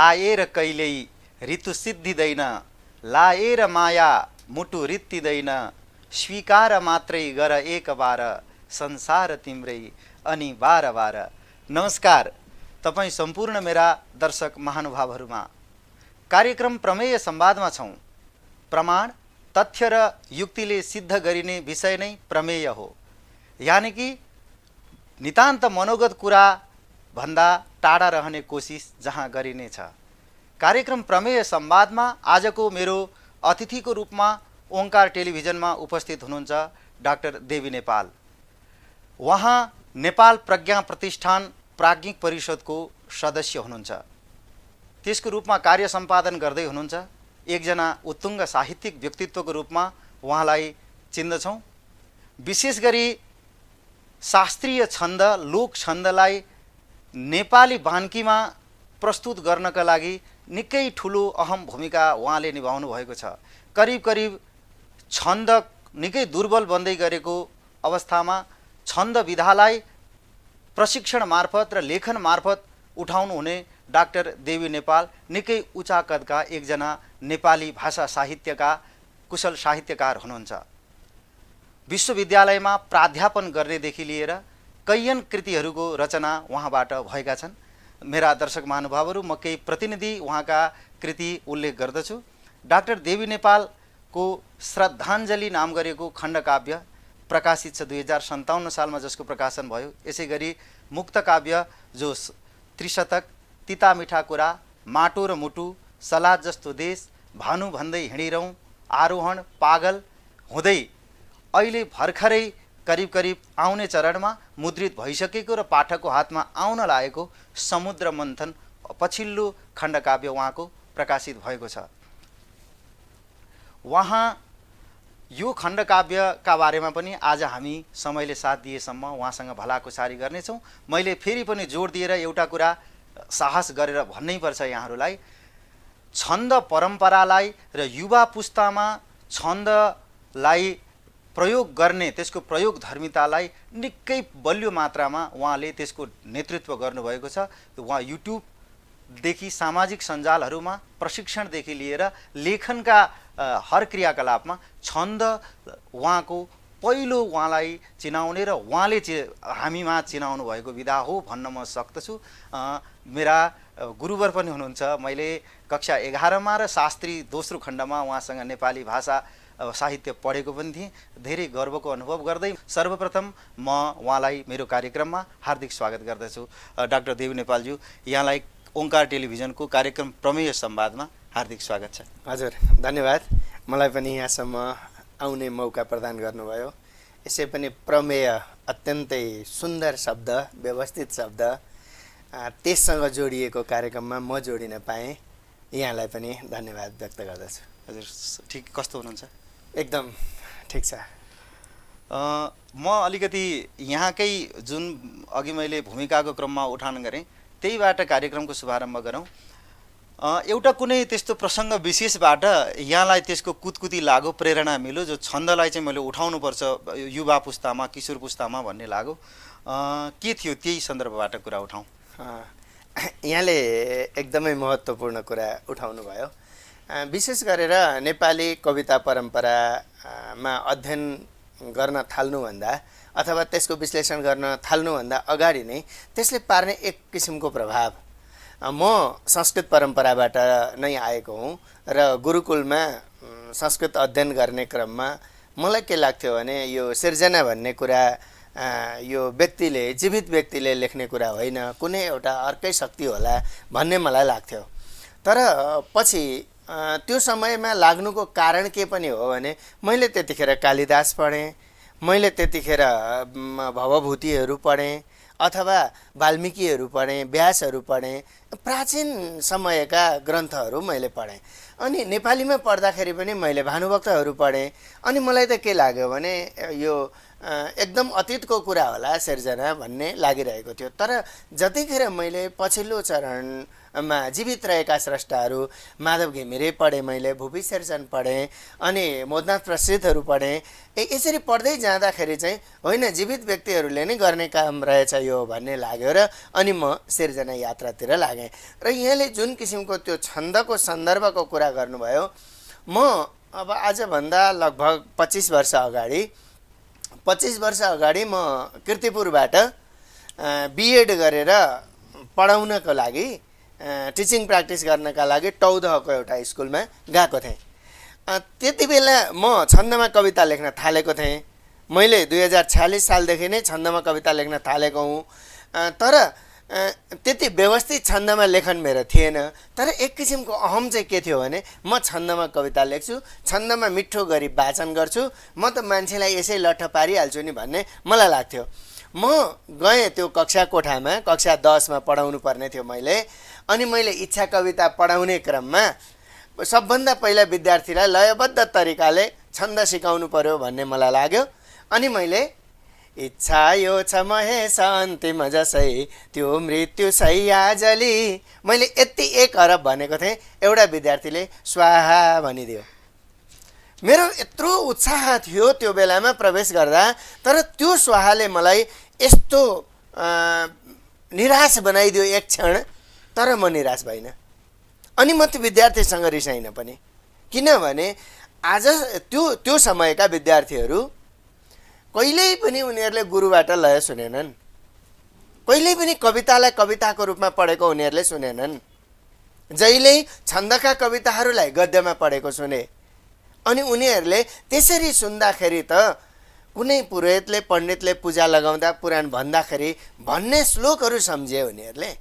आएर कहिल्यै ऋतु सिद्धिदैन, लाएर माया मुटु रित्तिदैन, स्वीकार मात्रै गर एक बार, संसार तिम्रै अनि बार बार। नमस्कार तपाईँ सम्पूर्ण मेरा दर्शक महानुभावहरूमा। कार्यक्रम प्रमेय संवादमा छौँ। प्रमाण, तथ्य र युक्तिले सिद्ध गरिने विषय नै प्रमेय हो, यानि कि नितान्त मनोगत कुरा भन्दा टाढा रहने कोसिस जहाँ गरिनेछ। कार्यक्रम प्रमेय संवादमा आजको मेरो अतिथिको रूपमा ओंकार टेलिभिजनमा उपस्थित हुनुहुन्छ डाक्टर देवी नेपाल। उहाँ नेपाल प्रज्ञा प्रतिष्ठान प्राज्ञिक परिषदको सदस्य हुनुहुन्छ। त्यसको रूपमा कार्य सम्पादन गर्दै हुनुहुन्छ। एकजना उत्तुङ्ग साहित्यिक व्यक्तित्वको रूपमा उहाँलाई चिन्दछौँ। विशेष गरी शास्त्रीय छन्द, लोक छन्दलाई नेपाली बान्कीमा प्रस्तुत गर्नका लागि निकै ठुलो अहम भूमिका उहाँले निभाउनु भएको छ। करिब करिब छन्द निकै दुर्बल बन्दै गरेको अवस्थामा छन्द विधालाई प्रशिक्षण मार्फत र लेखन मार्फत उठाउनु हुने डाक्टर देवी नेपाल निकै उच्च कदका एकजना नेपाली भाषा साहित्यका कुशल साहित्यकार हुनुहुन्छ। विश्वविद्यालयमा प्राध्यापन गर्नेदेखि लिएर कैयन कृतिहरूको रचना उहाँबाट भएका छन्। मेरा दर्शक महानुभावहरू, म केही प्रतिनिधि उहाँका कृति उल्लेख गर्दछु। डाक्टर देवी नेपालको श्रद्धाञ्जली नाम गरेको खण्डकाव्य प्रकाशित छ 2057 सालमा, जसको प्रकाशन भयो। यसै गरी मुक्त काव्य जो त्रिशतक, तिता मिठा कुरा, माटो र मुटु, सलाद जस्तो देश, भानु भन्दै हिँडिरौँ, आरोहण, पागल हुँदै अहिले भर्खरै करिब करिब आउने चरणमा मुद्रित भइसकेको र पाठकको हातमा आउन लागेको समुद्र मन्थन पछिल्लो खण्डकाव्य उहाँको प्रकाशित भएको छ। उहाँ यो खण्डकाव्यका बारेमा पनि आज हामी समयले साथ दिएसम्म उहाँसँग भलाकुसारी गर्नेछौँ। मैले फेरि पनि जोड दिएर एउटा कुरा साहस गरेर भन्नै पर्छ यहाँहरूलाई, छन्द परम्परालाई र युवा पुस्तामा छन्दलाई प्रयोग गर्ने, त्यसको प्रयोग धर्मितालाई निकै बलियो मात्रामा उहाँले त्यसको नेतृत्व गर्नुभएको छ। उहाँ युट्युबदेखि सामाजिक सञ्जालहरूमा प्रशिक्षणदेखि लिएर लेखनका हर क्रियाकलापमा छन्द उहाँको पहिलो उहाँलाई चिनाउने र उहाँले हामीमा चिनाउनु भएको विधा हो भन्न म सक्दछु। मेरा गुरुवर पनि हुनुहुन्छ। मैले कक्षा 11मा र शास्त्री दोस्रो खण्डमा उहाँसँग नेपाली भाषा साहित्य पढेको पनि थिएँ। धेरै गर्वको अनुभव गर्दै सर्वप्रथम म उहाँलाई मेरो कार्यक्रममा हार्दिक स्वागत गर्दछु। डाक्टर देवी नेपालज्यू, यहाँलाई ओंकार टेलिभिजनको कार्यक्रम प्रमेय संवादमा हार्दिक स्वागत छ। हजुर, धन्यवाद। मलाई पनि यहाँसम्म आउने मौका प्रदान गर्नुभयो। यसै पनि प्रमेय अत्यन्तै सुन्दर शब्द, व्यवस्थित शब्द, त्यससँग जोडिएको कार्यक्रममा म जोडिन पाएँ। यहाँलाई पनि धन्यवाद व्यक्त गर्दछु। हजुर, ठिक कस्तो हुनुहुन्छ? एकदम ठिक छ। म अलिकति यहाँकै जुन अघि मैले भूमिकाको क्रममा उठान गरेँ त्यहीबाट कार्यक्रमको शुभारम्भ गरौँ। एउटा कुनै त्यस्तो प्रसङ्ग विशेषबाट यहाँलाई त्यसको कुतकुती लाग्यो, प्रेरणा मिल्यो, जो छन्दलाई चाहिँ मैले उठाउनुपर्छ युवा पुस्तामा, किशोर पुस्तामा भन्ने लाग्यो, के थियो? त्यही सन्दर्भबाट कुरा उठाउँ। यहाँले एकदमै महत्त्वपूर्ण कुरा उठाउनु भयो। विशेष गरेर नेपाली कविता परम्परामा अध्ययन गर्न थाल्नुभन्दा अथवा त्यसको विश्लेषण गर्न थाल्नुभन्दा अगाडि नै त्यसले पार्ने एक किसिमको प्रभाव। म संस्कृत परम्पराबाट नै आएको हुँ र गुरुकुलमा संस्कृत अध्ययन गर्ने क्रममा मलाई के लाग्थ्यो भने यो सिर्जना भन्ने कुरा यो व्यक्तिले, जीवित व्यक्तिले लेख्ने कुरा होइन, कुनै एउटा अर्कै शक्ति होला भन्ने मलाई लाग्थ्यो। तर पछि त्यो समयमा लाग्नुको कारण के पनि हो भने मैले त्यतिखेर कालिदास पढेँ, मैले त्यतिखेर भवभूतिहरू पढेँ अथवा वाल्मिकीहरू पढेँ, व्यासहरू पढेँ, प्राचीन समयका ग्रन्थहरू मैले पढेँ। अनि नेपालीमा पढ्दाखेरि पनि मैले भानुभक्तहरू पढेँ। अनि मलाई त के लाग्यो भने यो एकदम अतीतको कुरा होला सिर्जना भन्ने लागिरहेको थियो। तर जतिखेर मैले पछिल्लो चरणमा जीवित रहेका स्रष्टाहरू माधव घिमिरे पढेँ, मैले भुपी शेरचन पढेँ, अनि मोदनाथ प्रसिद्धहरू पढेँ। यसरी पढ्दै जाँदाखेरि चाहिँ होइन जीवित व्यक्तिहरूले नै गर्ने काम रहेछ यो भन्ने लाग्यो र अनि म सिर्जना यात्रातिर लागेँ। र यहाँले जुन किसिमको त्यो छन्दको सन्दर्भको कुरा गर्नुभयो, म अब आजभन्दा लगभग 25 वर्ष अगाडि म किर्तिपुरबाट बिएड गरेर पढाउनको लागि टिचिङ प्र्याक्टिस गर्नका लागि टौदहको एउटा स्कुलमा गएको थिएँ। त्यति बेला म छन्दमा कविता लेख्न थालेको थिएँ। मैले 2046 सालदेखि नै छन्दमा कविता लेख्न थालेको हुँ। तर त्यति व्यवस्थित छन्दमा लेखन मेरो थिएन। तर एक किसिमको अहम चाहिँ के थियो भने म छन्दमा कविता लेख्छु, छन्दमा मिठो गरी वाचन गर्छु, म त मान्छेलाई यसै लट्ठ पारिहाल्छु नि भन्ने मलाई लाग्थ्यो। म गएँ त्यो कक्षा कोठामा, कक्षा 10 मा पढाउनु पर्ने थियो मैले। अनि मैले इच्छा कविता पढाउने क्रममा सबभन्दा पहिला विद्यार्थीलाई लयबद्ध तरिकाले छन्द सिकाउनु पर्यो भन्ने मलाई लाग्यो। अनि मैले इच्छा यो छ महेश अन्तिम जसै त्यो मृत्यु सैयाजली, मैले यति 1 अरब भनेको थिएँ। एउटा विद्यार्थीले स्वाहा भनिदियो। मेरो यत्रो उत्साह थियो त्यो बेलामा प्रवेश गर्दा, तर त्यो स्वाहाले मलाई यस्तो निराश बनाइदियो एक क्षण। तर म निराश भइनँ। अनि म त्यो विद्यार्थीसँग रिसाइनँ पनि, किनभने आज त्यो समयका विद्यार्थीहरू कहिल्यै पनि उनीहरूले गुरुबाट लय सुनेनन्, कहिल्यै पनि कवितालाई कविताको रूपमा पढेको उनीहरूले सुनेनन्। जहिल्यै छन्दका कविताहरूलाई गद्यमा पढेको सुने। अनि उनीहरूले त्यसरी सुन्दाखेरि त कुनै पुरोहितले पण्डितले पूजा लगाउँदा पुराण भन्दाखेरि भन्ने श्लोकहरू सम्झे उनीहरूले।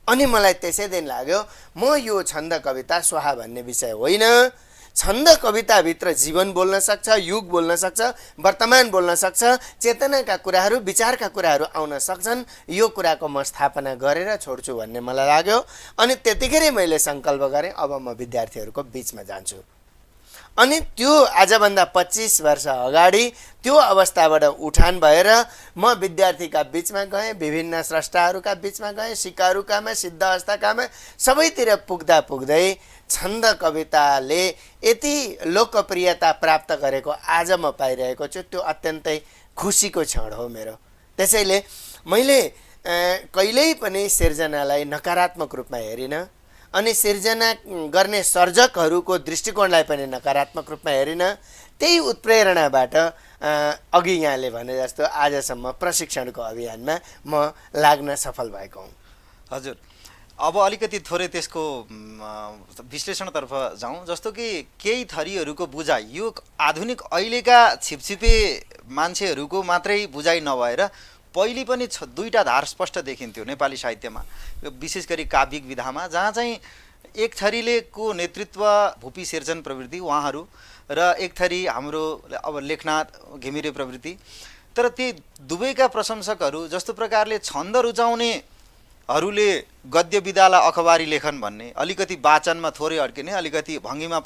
अनि मलाई त्यसै दिन लाग्यो म यो छन्द कविता स्वाहा भन्ने विषय होइन। छन्द कविताभित्र जीवन बोल्न सक्छ, युग बोल्न सक्छ, वर्तमान बोल्न सक्छ, चेतनाका कुराहरू, विचारका कुराहरू आउन सक्छन्। यो कुराको म स्थापना गरेर छोड्छु भन्ने मलाई लाग्यो। अनि त्यतिखेरै मैले सङ्कल्प गरेँ अब म विद्यार्थीहरूको बिचमा जान्छु। अनि त्यो आजभन्दा 25 वर्ष अगाडि त्यो अवस्थाबाट उठान भएर म विद्यार्थीका बिचमा गएँ, विभिन्न स्रष्टाहरूका बिचमा गएँ, सिकारुकामा, सिद्ध अवस्थाकामा, सबैतिर पुग्दा पुग्दै छन्द कविताले यति लोकप्रियता प्राप्त गरेको आज म पाइरहेको छु। त्यो अत्यन्तै खुसीको क्षण हो मेरो। त्यसैले मैले कहिल्यै पनि सिर्जनालाई नकारात्मक रूपमा हेरिनँ, अनि सिर्जना गर्ने सर्जकहरूको दृष्टिकोणलाई पनि नकारात्मक रूपमा हेरिनँ। त्यही उत्प्रेरणाबाट अघि यहाँले भने जस्तो आजसम्म प्रशिक्षणको अभियानमा म लाग्न सफल भएको हुँ। हजुर, अब अलिकति थोरै त्यसको विश्लेषणतर्फ जाउँ। जस्तो कि केही थरीहरूको बुझाइ यो आधुनिक अहिलेका छिपछिपे मान्छेहरूको मात्रै बुझाइ नभएर पहिले पनि दुईटा धार स्पष्ट देखिन्थ्यो नेपाली साहित्यमा, विशेष गरी काव्यिक विधामा, जहाँ चाहिँ एक थरीले को नेतृत्व भुपी शेरचन प्रवृत्ति उहाँहरू र एक थरी हाम्रो अब लेखनाथ घिमिरे प्रवृत्ति। तर ती दुवैका प्रशंसकहरू जस्तो प्रकारले छन्द रुचाउनेहरूले गद्य विधालाई अखबारी लेखन भन्ने, अलिकति वाचनमा थोरै अड्किने, अलिकति भङ्गीमा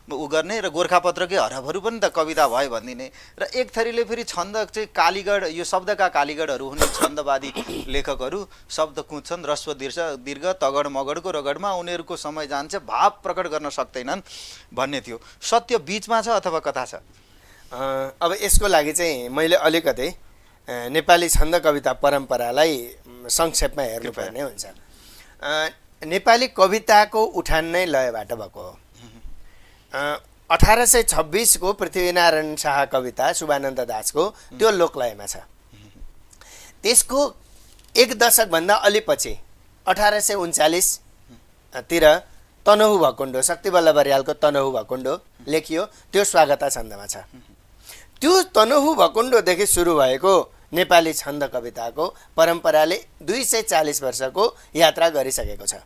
उ गर्ने, र गोर्खापत्रकै हरफहरू पनि त कविता भयो भनिदिने। र एक थरीले फेरि छन्द चाहिँ कालीगढ, यो शब्दका कालीगढहरू हुने छन्दवादी लेखकहरू शब्द कुँच्छन्, ह्रस्व दीर्घ तगड मगडको रगडमा उनीहरूको समय जान्छ, भाव प्रकट गर्न सक्दैनन् भन्ने थियो। सत्य बिचमा छ अथवा कथा छ? अब यसको लागि चाहिँ मैले अलिकति नेपाली छन्द कविता परम्परालाई संक्षेपमा हेर्नुपर्ने हुन्छ। नेपाली कविताको उठान नै लयबाट भएको हो। 1826 को पृथ्वीनारायण शाह कविता शुभानन्द दासको त्यो लोकलयमा छ। त्यसको 1 दशकभन्दा अलि पछि 1839 तिर तनहु भकुण्डो, शक्तिवल्लभ रियालको तनहु भकुण्डो लेखियो, त्यो स्वागता छन्दमा छ। त्यो तनहु भकुण्डोदेखि सुरु भएको नेपाली छन्द कविताको परम्पराले 240 वर्षको यात्रा गरिसकेको छ।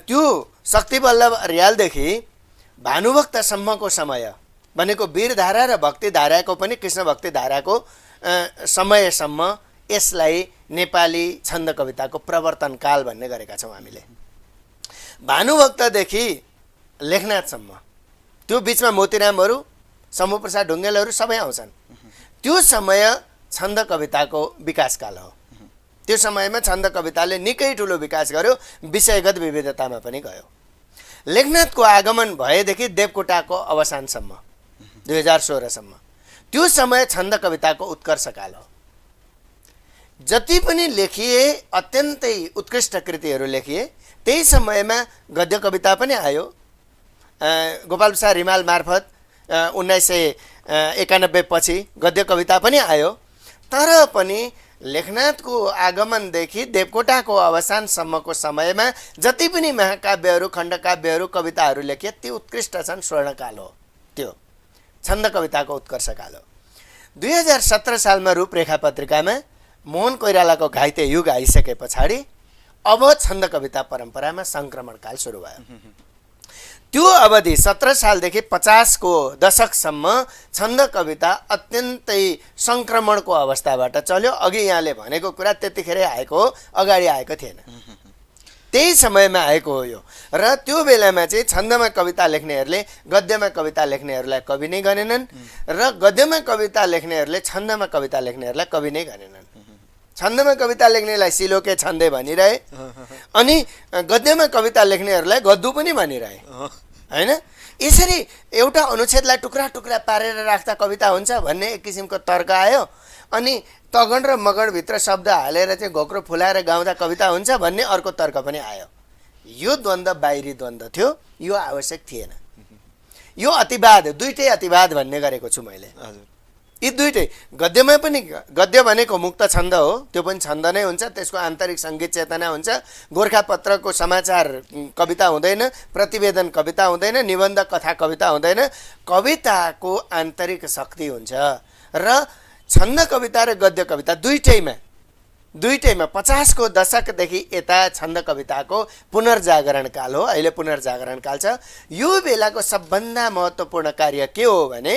त्यो शक्तिवल्लभ रियालदेखि भानुभक्तसम्मको समय भनेको वीरधारा र भक्तिधाराको पनि, कृष्ण भक्तिधाराको समयसम्म यसलाई नेपाली छन्द कविताको प्रवर्तन काल भन्ने गरेका छौँ हामीले। भानुभक्तदेखि लेखनाथसम्म त्यो बिचमा मोतीरामहरू, शम्भुप्रसाद ढुङ्गेलहरू सबै आउँछन्। त्यो समय छन्द कविताको विकासकाल हो। त्यो समयमा छन्द कविताले निकै ठुलो विकास गर्यो, विषयगत विविधतामा पनि गयो। लेखनाथको आगमन भएदेखि देवकोटाको अवसानसम्म 2016 सम्म त्यो समय छन्द कविताको उत्कर्षकाल हो। जति पनि लेखिए अत्यन्तै उत्कृष्ट कृतिहरू लेखिए। त्यही समयमा गद्य कविता पनि आयो। गोपाल प्रसाद रिमाल मार्फत 1991 पछि गद्य कविता पनि आयो। तर पनि लेखनाथको आगमनदेखि देवकोटाको अवसानसम्मको समयमा जति पनि महाकाव्यहरू, खण्डकाव्यहरू, कविताहरू लेखिए ती उत्कृष्ट छन्। स्वर्णकाल हो त्यो, छन्द कविताको उत्कर्षकाल हो। 2017 सालमा रूपरेखा पत्रिकामा मोहन कोइरालाको घाइते युग आइसके पछाडि अब छन्द कविता परम्परामा सङ्क्रमणकाल सुरु भयो। त्यो अवधि 17 सालदेखि 50 को दशकसम्म छन्द कविता अत्यन्तै सङ्क्रमणको अवस्थाबाट चल्यो। अघि यहाँले भनेको कुरा त्यतिखेरै आएको हो, अगाडि आएको थिएन। त्यही समयमा आएको हो यो। र त्यो बेलामा चाहिँ छन्दमा कविता लेख्नेहरूले गद्यमा कविता लेख्नेहरूलाई कवि नै गनेनन् र गद्यमा कविता लेख्नेहरूले छन्दमा कविता लेख्नेहरूलाई कवि नै गनेनन्। छन्दमा कविता लेख्नेलाई सिलोके छन्दे भनिरहे अनि गद्यमा कविता लेख्नेहरूलाई गद्दु पनि भनिरहे, हैन? यसरी एउटा अनुच्छेदलाई टुक्रा टुक्रा पारेर राख्दा कविता हुन्छ भन्ने एक किसिमको तर्क आयो। अनि तगण र मगणभित्र शब्द हालेर चाहिँ घोक्रो फुलाएर गाउँदा कविता हुन्छ भन्ने अर्को तर्क पनि आयो। यो द्वन्द्व बाहिरी द्वन्द्व थियो, यो आवश्यक थिएन। यो अतिवाद, दुईटै अतिवाद भन्ने गरेको छु मैले। यी दुईटै गद्यमा पनि, गद्य भनेको मुक्त छन्द हो, त्यो पनि छन्द नै हुन्छ, त्यसको आन्तरिक सङ्गीत चेतना हुन्छ। गोर्खापत्रको समाचार कविता हुँदैन, प्रतिवेदन कविता हुँदैन, निबन्ध कथा कविता हुँदैन। कविताको आन्तरिक शक्ति हुन्छ। र छन्द कविता र गद्य कविता दुईटैमा 50 को दशकदेखि यता छन्द कविताको पुनर्जागरण काल हो। अहिले पुनर्जागरण काल छ। यो बेलाको सबभन्दा महत्त्वपूर्ण कार्य के हो भने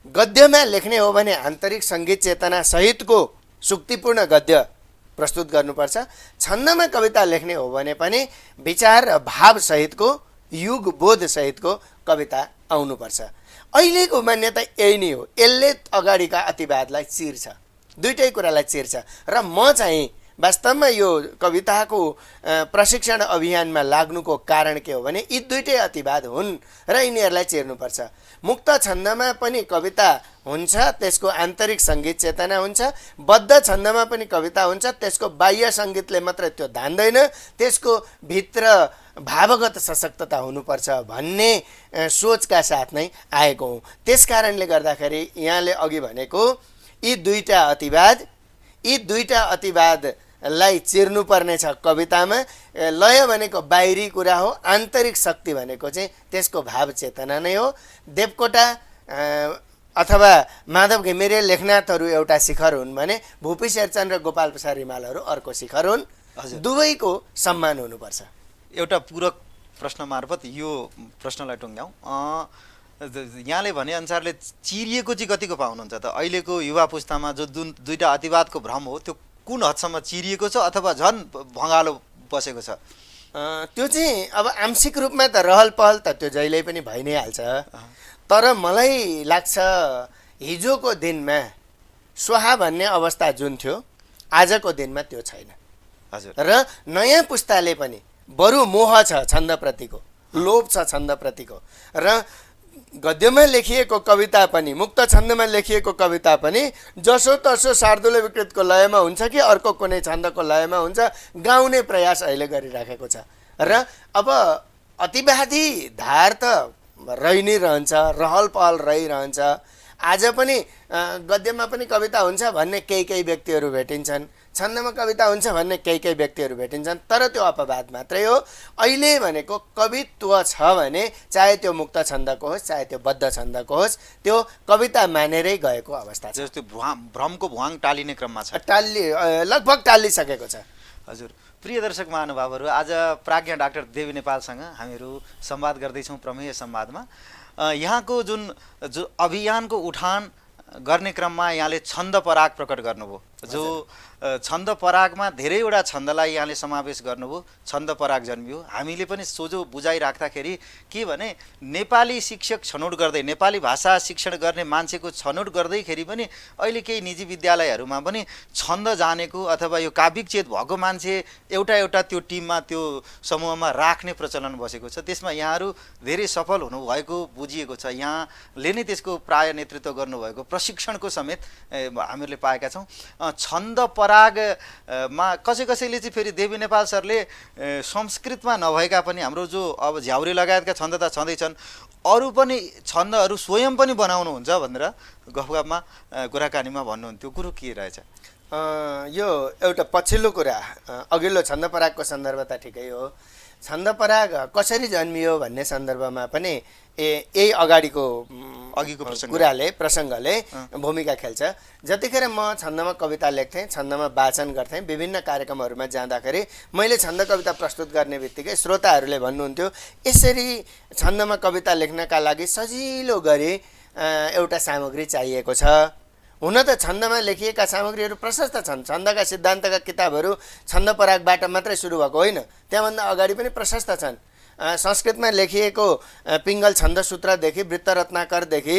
गद्यमा लेख्ने हो भने आन्तरिक सङ्गीत चेतना सहितको सुक्तिपूर्ण गद्य प्रस्तुत गर्नुपर्छ। छन्दमा कविता लेख्ने हो भने पनि विचार र भाव सहितको, युग बोध सहितको कविता आउनुपर्छ। अहिलेको मान्यता यही नै हो। यसले अगाडिका अतिवादलाई चिर्छ, दुईटै कुरालाई चिर्छ। र म चाहिँ वास्तवमा यो कविताको प्रशिक्षण अभियानमा लाग्नुको कारण के हो भने यी दुईटै अतिवाद हुन् र यिनीहरूलाई चिर्नुपर्छ। मुक्त छन्दमा पनि कविता हुन्छ, त्यसको आन्तरिक सङ्गीत चेतना हुन्छ। बद्ध छन्दमा पनि कविता हुन्छ, त्यसको बाह्य सङ्गीतले मात्रै त्यो धान्दैन, त्यसको भित्र भावगत सशक्तता हुनुपर्छ भन्ने सोचका साथ नै आएको हुँ। त्यस कारणले गर्दाखेरि यहाँले अघि भनेको यी दुईटा अतिवादलाई चिर्नुपर्ने छ कवितामा। लय भनेको बाहिरी कुरा हो, आन्तरिक शक्ति भनेको चाहिँ त्यसको भाव चेतना नै हो। देवकोटा अथवा माधव घिमिरे लेखनाथहरू एउटा शिखर हुन् भने भुपी शेरचन र गोपाल प्रसाद रिमालहरू अर्को शिखर हुन्। दुवैको सम्मान हुनुपर्छ। एउटा पूरक प्रश्न मार्फत यो प्रश्नलाई टुङ्ग्याउँ। यहाँले भने अनुसारले चिरिएको चाहिँ कतिको पाउनुहुन्छ त? अहिलेको युवा पुस्तामा जो दुईटा अतिवादको भ्रम हो त्यो कुन हदसम्म चिरिएको छ अथवा झन् भँगालो बसेको छ? त्यो चाहिँ अब आंशिक रूपमा त रहल पहल त त्यो जहिल्यै पनि भइ नै हाल्छ। तर मलाई लाग्छ हिजोको दिनमा स्वाहा भन्ने अवस्था जुन थियो आजको दिनमा त्यो छैन। हजुर। र नयाँ पुस्ताले पनि बरु मोह छ छन्दप्रतिको, लोभ छ छन्दप्रतिको। र गद्यमा लेखिएको कविता पनि, मुक्त छन्दमा लेखिएको कविता पनि जसो तसो शार्दूल विकृतको लयमा हुन्छ कि अर्को कुनै छन्दको लयमा हुन्छ, गाउने प्रयास अहिले गरिराखेको छ। र अब अतिवादी धार त रहि नै रहन्छ, रहल पहल रहिरहन्छ। आज पनि गद्यमा पनि कविता हुन्छ भन्ने केही व्यक्तिहरू भेटिन्छन्, छन्दमा कविता हुन्छ भन्ने केही व्यक्तिहरू भेटिन्छन्। तर त्यो अपवाद मात्रै हो। अहिले भनेको कवित्व छ भने चाहे त्यो मुक्त छन्दको होस् चाहे त्यो बद्ध छन्दको होस्, त्यो कविता मानेरै गएको अवस्था छ। त्यो भ्रमको भुवाङ टालिने क्रममा छ, लगभग टालिसकेको छ। हजुर। प्रिय दर्शक महानुभावहरू, आज प्राज्ञ डाक्टर देवी नेपालसँग हामीहरू संवाद गर्दैछौँ प्रमेय संवादमा। यहाँको जो अभियानको उठान गर्ने क्रममा यहाँले छन्द पराग प्रकट गर्नुभयो। जो छन्द परागमा धेरैवटा छन्दलाई यहाँले समावेश गर्नुभयो, छन्द पराग जन्मियो। हामीले पनि सोझो बुझाइराख्दाखेरि के भने नेपाली शिक्षक छनौट गर्दै, नेपाली भाषा शिक्षण गर्ने मान्छेको छनौट गर्दैखेरि पनि अहिले केही निजी विद्यालयहरूमा पनि छन्द जानेको अथवा यो काव्यिक चेत भएको मान्छे एउटा एउटा त्यो टिममा, त्यो समूहमा राख्ने प्रचलन बसेको छ। त्यसमा यहाँहरू धेरै सफल हुनुभएको बुझिएको छ। यहाँले नै त्यसको प्राय नेतृत्व गर्नुभएको प्रशिक्षणको समेत हामीहरूले पाएका छौँ। छन्द परागमा कसैले चाहिँ फेरि देवी नेपाल सरले संस्कृतमा नभएका पनि हाम्रो जो अब झ्याउरे लगायतका छन्द त छँदैछन्, अरू पनि छन्दहरू स्वयं पनि बनाउनुहुन्छ भनेर गफमा कुराकानीमा भन्नुहुन्थ्यो, कुरो के रहेछ? यो एउटा पछिल्लो कुरा, अघिल्लो छन्द परागको सन्दर्भ त ठिकै हो। छन्द पराग कसरी जन्मियो भन्ने सन्दर्भमा पनि यही अगाडिको प्रसङ्गले भूमिका खेल्छ। जतिखेर म छन्दमा कविता लेख्थेँ, छन्दमा वाचन गर्थेँ, विभिन्न कार्यक्रमहरूमा जाँदाखेरि मैले छन्द कविता प्रस्तुत गर्ने बित्तिकै श्रोताहरूले भन्नुहुन्थ्यो, यसरी छन्दमा कविता लेख्नका लागि सजिलो गरी एउटा सामग्री चाहिएको छ। हुन त छन्दमा लेखिएका सामग्रीहरू प्रशस्त छन्। छन्दका सिद्धान्तका किताबहरू छन्द परागबाट मात्रै सुरु भएको होइन, त्यहाँभन्दा अगाडि पनि प्रशस्त छन्। संस्कृतमा लेखिएको पिङ्गल छन्द सूत्रदेखि वृत्त रत्नाकरदेखि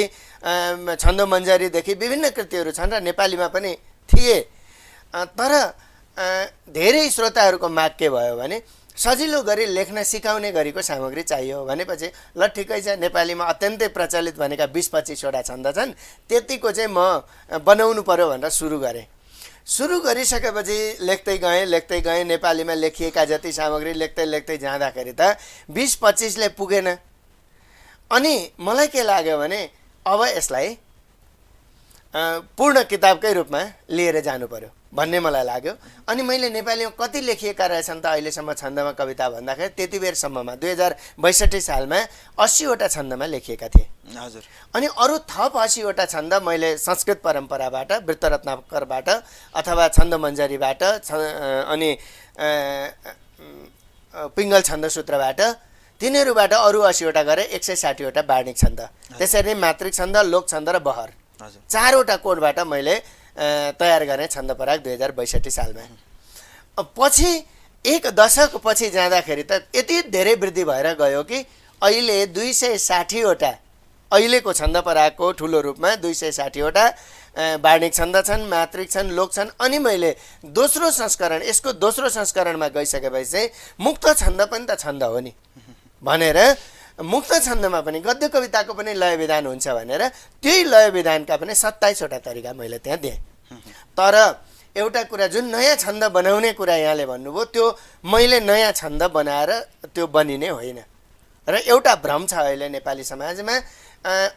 छन्द मञ्जरीदेखि विभिन्न कृतिहरू छन् र नेपालीमा पनि थिए। तर धेरै श्रोताहरूको माग के भयो भने सजिलो गरी लेख्न सिकाउने गरीको सामग्री चाहियो भनेपछि ल ठिकै छ, नेपालीमा अत्यन्तै प्रचलित भनेका 20-25वटा छन्द छन्, त्यतिको चाहिँ म बनाउनु पर्यो भनेर सुरु गरेँ। सुरु गरिसकेपछि लेख्दै गएँ नेपालीमा लेखिएका जति सामग्री लेख्दै जाँदाखेरि त 20-25ले पुगेन। अनि मलाई के लाग्यो भने अब यसलाई पूर्ण किताबकै रूपमा लिएर जानु पर्यो भन्ने मलाई लाग्यो। अनि मैले नेपालीमा कति लेखिएका रहेछन् त अहिलेसम्म छन्दमा कविता भन्दाखेरि त्यति बेरसम्ममा 2062 सालमा 80वटा छन्दमा लेखिएका थिए। हजुर। अनि अरू थप 80वटा छन्द मैले संस्कृत परम्पराबाट, वृत्त रत्नाकरबाट अथवा छन्द मञ्जरीबाट अनि पिङ्गल छन्द सूत्रबाट, तिनीहरूबाट अरू 80वटा गरे 160वटा वार्णिक छन्द। त्यसरी नै मातृक छन्द, लोक छन्द र बहर, 4वटा कोडबाट मैले तयार गरेँ छन्द पराग 2062 सालमा। पछि एक दशक पछि जाँदाखेरि त यति धेरै वृद्धि भएर गयो कि अहिले 260वटा अहिलेको छन्द परागको ठुलो रूपमा 260वटा वार्णिक छन्द छन्, मातृक छन्, लोक छन्। अनि मैले दोस्रो संस्करण, यसको दोस्रो संस्करणमा गइसकेपछि चाहिँ मुक्त छन्द पनि त छन्द हो नि भनेर मुक्त छन्दमा पनि गद्य कविताको पनि लय विधान हुन्छ भनेर त्यही लय विधानका पनि 27वटा तरिका मैले त्यहाँ दिएँ। तर एउटा कुरा, जुन नयाँ छन्द बनाउने कुरा यहाँले भन्नुभयो, त्यो मैले नयाँ छन्द बनाएर त्यो बनिने होइन। र एउटा भ्रम छ अहिले नेपाली समाजमा,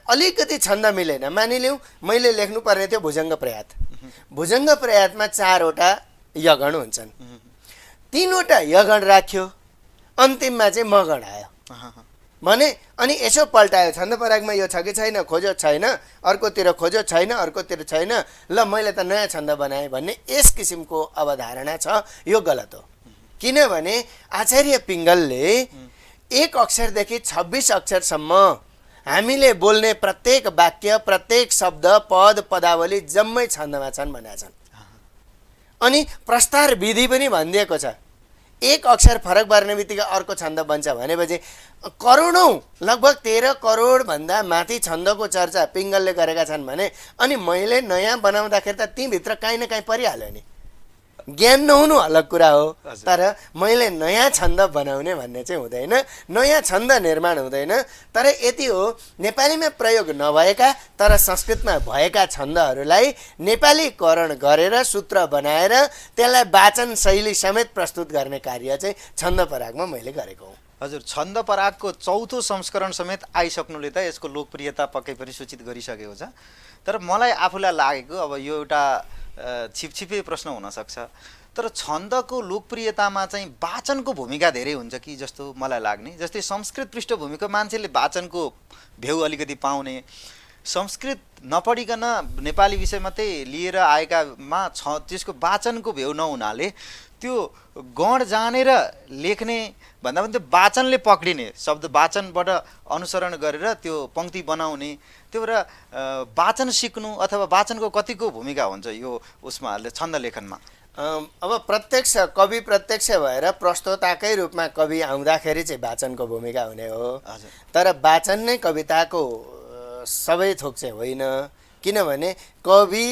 अलिकति छन्द मिलेन। मानिलिउँ मैले लेख्नुपर्ने थियो भुजङ्ग प्रयात, भुजङ्ग प्रयातमा 4वटा यगण हुन्छन्, 3वटा यगण राख्यो, अन्तिममा चाहिँ मगण आयो भने अनि यसो पल्टायो, छन्द परागमा यो छ कि छैन, खोजो छैन, अर्कोतिर खोजो छैन, अर्कोतिर छैन, ल मैले त नयाँ छन्द बनाएँ भन्ने यस किसिमको अवधारणा छ। यो गलत हो। किनभने आचार्य पिङ्गलले 1 अक्षरदेखि 26 अक्षरसम्म हामीले बोल्ने प्रत्येक वाक्य, प्रत्येक शब्द, पद, पदावली जम्मै छन्दमा छन् भनेका छन्। अनि प्रस्तार विधि पनि भनिदिएको छ, 1 अक्षर फरक पर्ने बित्तिकै अर्को छन्द बन्छ भनेपछि करोडौँ, लगभग 13 करोड भन्दा माथि छन्दको चर्चा पिङ्गलले गरेका छन् भने अनि मैले नयाँ बनाउँदाखेरि त तीभित्र काहीँ न काहीँ परिहाल्यो नि। ज्ञान नहुनु अलग कुरा हो, तर मैले नयाँ छन्द बनाउने भन्ने चाहिँ हुँदैन, नयाँ छन्द निर्माण हुँदैन। तर यति हो, नेपालीमा प्रयोग नभएका तर संस्कृतमा भएका छन्दहरूलाई नेपालीकरण गरेर सूत्र बनाएर त्यसलाई वाचन शैली समेत प्रस्तुत गर्ने कार्य चाहिँ छन्द परागमा मैले गरेको हुँ। हजुर, छन्द परागको 4थो संस्करण समेत आइसक्नुले त यसको लोकप्रियता पक्कै पनि सूचित गरिसकेको छ। तर मलाई आफूलाई लागेको, अब यो एउटा छिपछिपे प्रश्न हुनसक्छ, तर छन्दको लोकप्रियतामा चाहिँ वाचनको भूमिका धेरै हुन्छ कि जस्तो मलाई लाग्ने। जस्तै संस्कृत पृष्ठभूमिको मान्छेले वाचनको भेउ अलिकति पाउने, संस्कृत नपढिकन नेपाली विषय मात्रै लिएर आएकामा त्यसको वाचनको भेउ नहुनाले त्यो गण जानेर लेख्ने भन्दा पनि त्यो वाचनले पक्रिने शब्द वाचनबाट अनुसरण गरेर त्यो पङ्क्ति बनाउने त्यो भएर वाचन सिक्नु अथवा वाचनको कतिको भूमिका हुन्छ यो उसमा छन्द लेखनमा? अब प्रत्यक्ष कवि प्रत्यक्ष भएर प्रस्तोताकै रूपमा कवि आउँदाखेरि चाहिँ वाचनको भूमिका हुने हो। तर वाचन नै कविताको सबै थोक चाहिँ होइन, किनभने कवि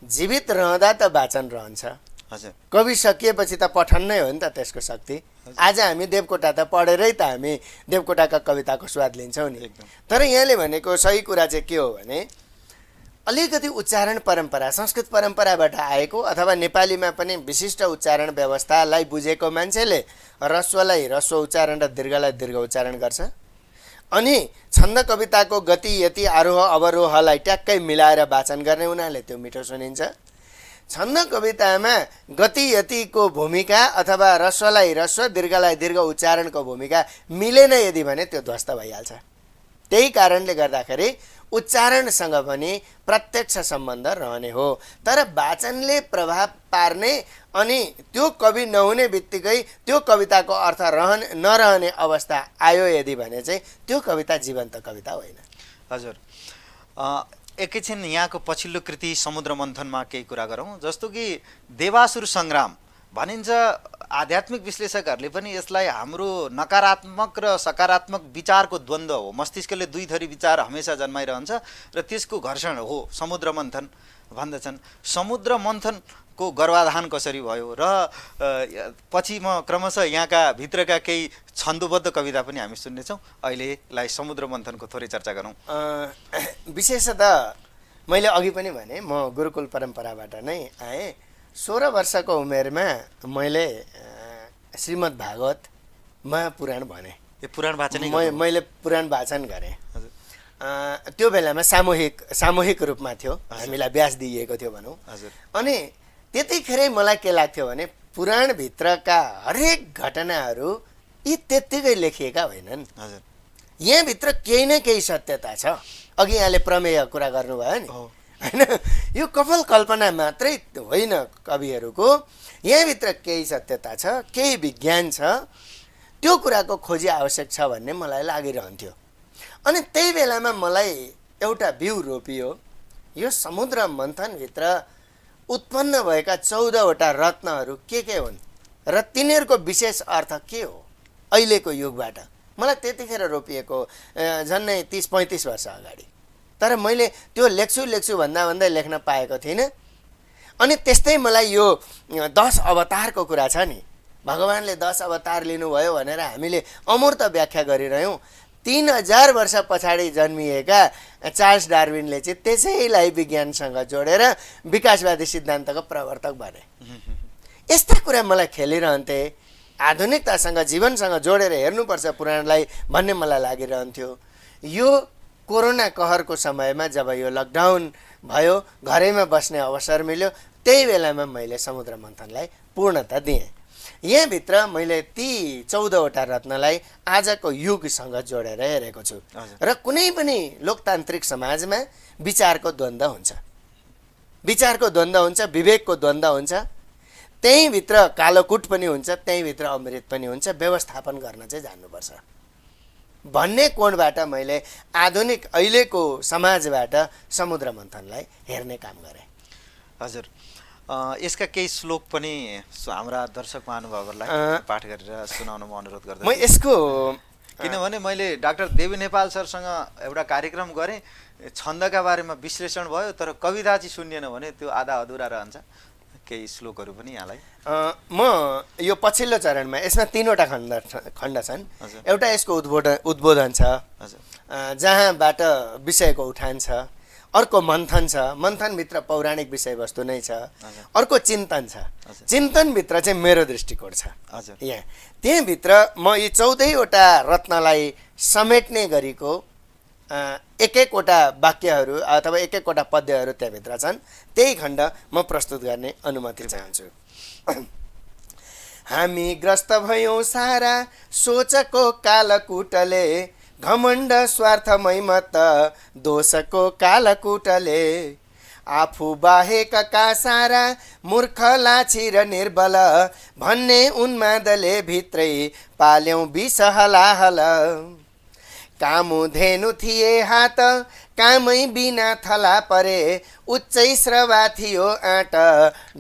जीवित रहँदा त वाचन रहन्छ। हजुर, कवि सकिएपछि त पठन नै हो नि त त्यसको शक्ति। आज हामी देवकोटा त पढेरै त हामी देवकोटाका कविताको स्वाद लिन्छौँ नि। तर यहाँले भनेको सही कुरा चाहिँ के हो भने अलिकति उच्चारण परम्परा संस्कृत परम्पराबाट आएको अथवा नेपालीमा पनि विशिष्ट उच्चारण व्यवस्थालाई बुझेको मान्छेले ह्रस्वलाई ह्रस्व उच्चारण र दीर्घलाई दीर्घ उच्चारण गर्छ। अनि छन्द कविताको गति यति आरोह अवरोहलाई ट्याक्कै मिलाएर वाचन गर्ने हुनाले त्यो मिठो सुनिन्छ। छन्द कवितामा गति यतिको भूमिका अथवा ह्रस्वलाई ह्रस्व दीर्घलाई दीर्घ उच्चारणको भूमिका मिलेन यदि भने त्यो ध्वस्त भइहाल्छ। त्यही कारणले गर्दाखेरि उच्चारणसँग पनि प्रत्यक्ष सम्बन्ध रहने हो। तर वाचनले प्रभाव पार्ने अनि त्यो कवि नहुने बित्तिकै त्यो कविताको अर्थ नरहने अवस्था आयो यदि भने चाहिँ त्यो कविता जीवन्त कविता होइन। हजुर, एकैछिन यहाँको पछिल्लो कृति समुद्र मन्थनमा केही कुरा गरौँ। जस्तो कि देवासुर सङ्ग्राम भनिन्छ, आध्यात्मिक विश्लेषकहरूले पनि यसलाई हाम्रो नकारात्मक र सकारात्मक विचारको द्वन्द्व हो। मस्तिष्कले दुई थरी विचार हमेसा जन्माइरहन्छ र त्यसको घर्षण हो समुद्र मन्थन भन्दछन्। समुद्र मन्थनको गर्भाधान कसरी भयो र पछि म क्रमशः यहाँका भित्रका केही छन्दोबद्ध कविता पनि हामी सुन्नेछौँ। अहिलेलाई समुद्र मन्थनको थोरै चर्चा गरौँ। विशेषतः मैले अघि पनि भने म गुरुकुल परम्पराबाट नै आएँ। 16 वर्षको उमेरमा मैले श्रीमद् भागवत महापुराण भने। पुराण वाचन मैले पुराण वाचन गरेँ। त्यो बेलामा सामूहिक रूपमा थियो, हामीलाई व्यास दिइएको थियो भनौँ। अनि त्यतिखेरै मलाई के लाग्थ्यो भने पुराणभित्रका हरेक घटनाहरू यी त्यत्तिकै लेखिएका होइनन्। यहाँभित्र केही न केही सत्यता छ। अघि यहाँले प्रमेय कुरा गर्नुभयो नि, होइन? यो कपाल कल्पना मात्रै होइन कविहरूको, यहाँभित्र केही सत्यता छ, केही विज्ञान छ, त्यो कुराको खोजी आवश्यक छ भन्ने मलाई लागिरहन्थ्यो। अनि त्यही बेलामा मलाई एउटा बिउ रोपियो। यो समुद्र मन्थनभित्र उत्पन्न भएका 14वटा रत्नहरू के हुन् र तिनीहरूको विशेष अर्थ के हो अहिलेको युगबाट। मलाई त्यतिखेर रोपिएको झन्नै 30-35 वर्ष अगाडि। तर मैले त्यो लेख्छु भन्दा लेख्न पाएको थिइनँ। अनि त्यस्तै मलाई यो 10 अवतारको कुरा छ नि, भगवान्ले 10 अवतार लिनुभयो भनेर हामीले अमूर्त व्याख्या गरिरह्यौँ। 3000 वर्ष पछाडि जन्मिएका चार्ल्स डार्विनले चाहिँ त्यसैलाई विज्ञानसँग जोडेर विकासवादी सिद्धान्तको प्रवर्तक बने। यस्ता कुरा मलाई खेलिरहन्थे। आधुनिकतासँग जीवनसँग जोडेर हेर्नुपर्छ पुराणलाई भन्ने मलाई लागिरहन्थ्यो। यो कोरोना कहरको समयमा जब यो लकडाउन भयो, घरैमा बस्ने अवसर मिल्यो, त्यही बेलामा मैले समुद्र मन्थनलाई पूर्णता दिएँ। यहाँभित्र मैले ती 14वटा रत्नलाई आजको युगसँग जोडेर हेरेको छु। र कुनै पनि लोकतान्त्रिक समाजमा विचारको द्वन्द्व हुन्छ, विवेकको द्वन्द्व हुन्छ, त्यहीँभित्र कालोकुट पनि हुन्छ, त्यहीँभित्र अमृत पनि हुन्छ। व्यवस्थापन गर्न चाहिँ जान्नुपर्छ भन्ने कोणबाट मैले आधुनिक अहिलेको समाजबाट समुद्र मन्थनलाई हेर्ने काम गरेँ। हजुर, यसका केही श्लोक पनि हाम्रा दर्शक महानुभावहरूलाई पाठ गरेर सुनाउन म अनुरोध गर्दछु। म यसको किनभने मैले डाक्टर देवी नेपाल सरसँग एउटा कार्यक्रम गरेँ, छन्दका बारेमा विश्लेषण भयो, तर कविता चाहिँ सुनिएन भने त्यो आधा अधुरा रहन्छ। केही श्लोकहरू पनि यहाँलाई म यो पछिल्लो चरणमा यसमा 3वटा खण्ड छन्। एउटा यसको उद्बोधन छ, जहाँबाट विषयको उठान छ। अर्को मन्थन छ, मन्थनभित्र पौराणिक विषयवस्तु नै छ। अर्को चिन्तन छ, चिन्तनभित्र चाहिँ मेरो दृष्टिकोण छ। यहाँ त्यहीँभित्र म यी 14वटा रत्नलाई समेट्ने गरीको एक-एकवटा वाक्यहरू अथवा एक-एकवटा पद्यहरू त्यहाँभित्र छन्। त्यही खण्ड म प्रस्तुत गर्ने अनुमति चाहन्छु। हामी ग्रस्त भयौँ सारा सोचको कालकुटले, घमण्ड स्वार्थमै मत दोषको कालकुटले आफू बाहेकका सारा मूर्ख लाछी र निर्बल भन्ने उन्मादले भित्रै पाल्यौं विष हलाहल कामुधेनु थिए हात कामै बिना थला परे उच्चै स्रवा थियो आँट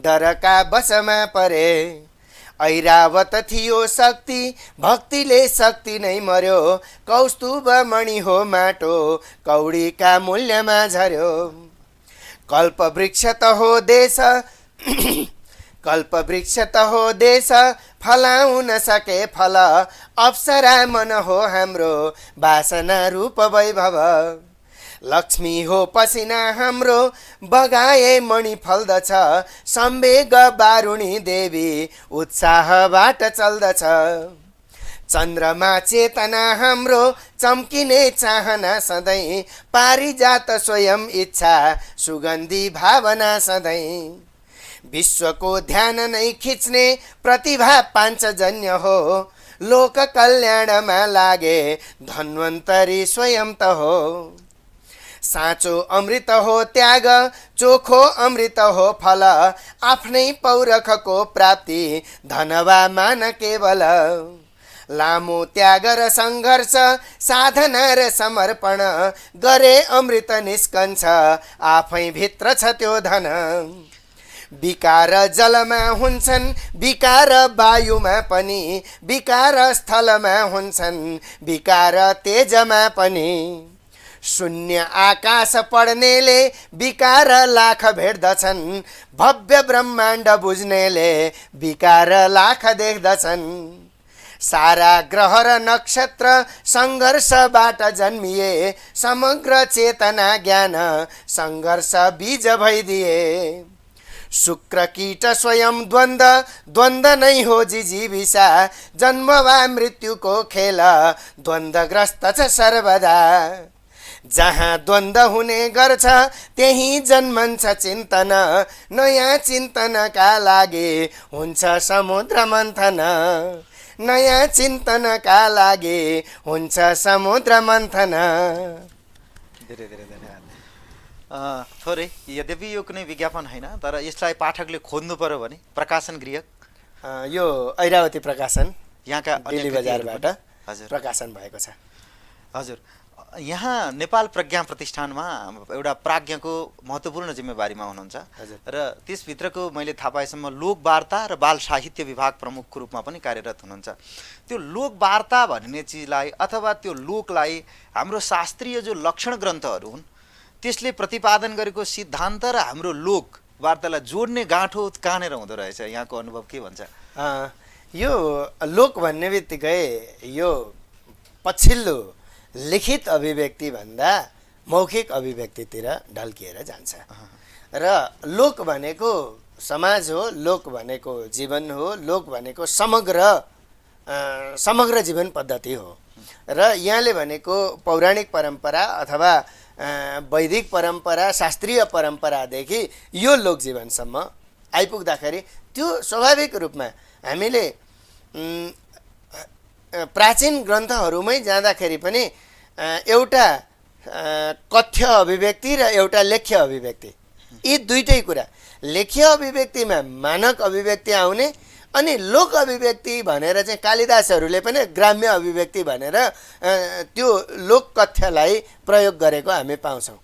डरका बसमा परे ऐरावत थियो शक्ति भक्तिले शक्ति नै मर्यो कौस्तुभ मणि हो माटो कौडीका मूल्यमा झर्यो कल्प वृक्ष त हो देश कल्प वृक्ष त हो देश फलाउन सके फल अप्सरा मन हो हाम्रो वासना रूप वैभव लक्ष्मी हो पसिना हाम्रो बगाए मणि फल्दछ सम्वेग बारुणी देवी उत्साहबाट चल्दछ चन्द्रमा चेतना हाम्रो चम्किने चाहना सधैँ पारिजात स्वयं इच्छा सुगन्धी भावना सधैँ विश्वको ध्यान नै खिच्ने प्रतिभा पाञ्चजन्य हो लोक कल्याणमा लागे धन्वन्तरी स्वयं त हो साँचो अमृत हो त्याग चोखो अमृत हो फल आफ्नै पौरखको प्राप्ति धनवा मान केवल लामो त्याग र सङ्घर्ष साधना र समर्पण गरे अमृत निस्कन्छ आफै भित्र छ त्यो धन विकार जलमा हुन्छन् विकार वायुमा पनि विकार स्थलमा हुन्छन् विकार तेजमा पनि शून्य आकाश पढ्नेले विकार लाख भेट्दछन् भव्य ब्रह्माण्ड बुझ्नेले विकार लाख देख्दछन् सारा ग्रह र नक्षत्र सङ्घर्षबाट जन्मिए समग्र चेतना ज्ञान सङ्घर्ष बीज भइदिए शुक्र कीट स्वयं द्वन्द नै हो जिजीविषा जन्म वा मृत्युको खेल द्वन्द्वग्रस्त छ सर्वदा जहाँ द्वन्द हुने गर्छ त्यही जन्मन्छ चिन्तन नयाँ चिन्तनका लागि हुन्छ समुद्र मन्थन नयाँ चिन्तनका लागि हुन्छ समुद्र मन्थन धेरै धेरै धन्यवाद थोरै यद्यपि यो कुनै विज्ञापन होइन तर यसलाई पाठकले खोज्नु पर्यो भने प्रकाशन गृह यो ऐरावती प्रकाशन यहाँका दिल्ली बजारबाट हजुर प्रकाशन भएको छ हजुर यहाँ नेपाल प्रज्ञा प्रतिष्ठानमा एउटा प्राज्ञको महत्त्वपूर्ण जिम्मेवारीमा हुनुहुन्छ र त्यसभित्रको मैले थाहा पाएसम्म लोकवार्ता र बाल साहित्य विभाग प्रमुखको रूपमा पनि कार्यरत हुनुहुन्छ त्यो लोकवार्ता भन्ने चिजलाई अथवा त्यो लोकलाई हाम्रो शास्त्रीय जो लक्षण ग्रन्थहरू हुन् त्यसले प्रतिपादन गरेको सिद्धान्त र हाम्रो लोक वार्तालाई जोड्ने गाँठो कहाँनिर हुँदो रहेछ यहाँको अनुभव के भन्छ यो लोक भन्ने बित्तिकै यो पछिल्लो लिखित अभिव्यक्ति भन्दा मौखिक अभिव्यक्तितिर ढल्किएर जान्छ र लोक भनेको समाज हो लोक भनेको जीवन हो लोक भनेको समग्र जीवन पद्धति हो र यहाँले भनेको पौराणिक परम्परा अथवा वैदिक परम्परा शास्त्रीय परम्परादेखि यो लोक जीवनसम्म आइपुग्दाखेरि त्यो स्वाभाविक रूपमा हामीले प्राचीन ग्रन्थहरूमै जाँदाखेरि पनि एउटा कथ्य अभिव्यक्ति र एउटा लेख्य अभिव्यक्ति यी दुईटै कुरा लेख्य अभिव्यक्तिमा मानक अभिव्यक्ति आउने अनि लोक अभिव्यक्ति भनेर चाहिँ कालिदासहरूले पनि ग्राम्य अभिव्यक्ति भनेर त्यो लोक कथ्यलाई प्रयोग गरेको हामी पाउँछौँ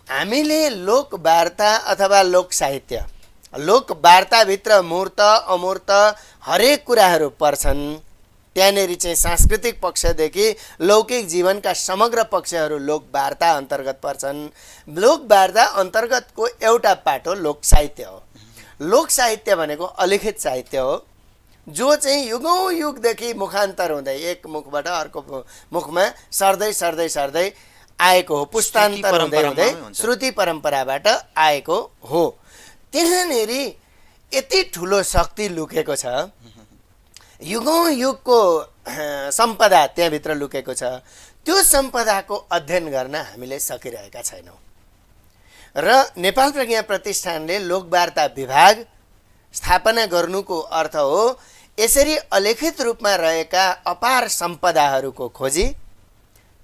हामीले लोकवार्ता अथवा लोक साहित्य लोकवार्ताभित्र मूर्त अमूर्त हरेक कुराहरू पर्छन् त्यहाँनेरि चाहिँ सांस्कृतिक पक्षदेखि लौकिक जीवनका समग्र पक्षहरू लोकवार्ता अन्तर्गत पर्छन् लोकवार्ता अन्तर्गतको एउटा पाटो लोक साहित्य हो लोक साहित्य भनेको अलिखित साहित्य हो जो चाहिँ युगौँ युगदेखि मुखान्तर हुँदै एक मुखबाट अर्को मुखमा सर्दै सर्दै सर्दै आएको हो पुस्तान्तर हुँदै हुँदै श्रुति परम्पराबाट आएको हो त्यहाँनेरि यति ठुलो शक्ति लुकेको छ युगौँ युगको सम्पदा त्यहाँभित्र लुकेको छ त्यो सम्पदाको अध्ययन गर्न हामीले सकिरहेका छैनौँ र नेपाल प्रज्ञा प्रतिष्ठानले लोकवार्ता विभाग स्थापना गर्नुको अर्थ हो यसरी अलिखित रूपमा रहेका अपार सम्पदाहरूको खोजी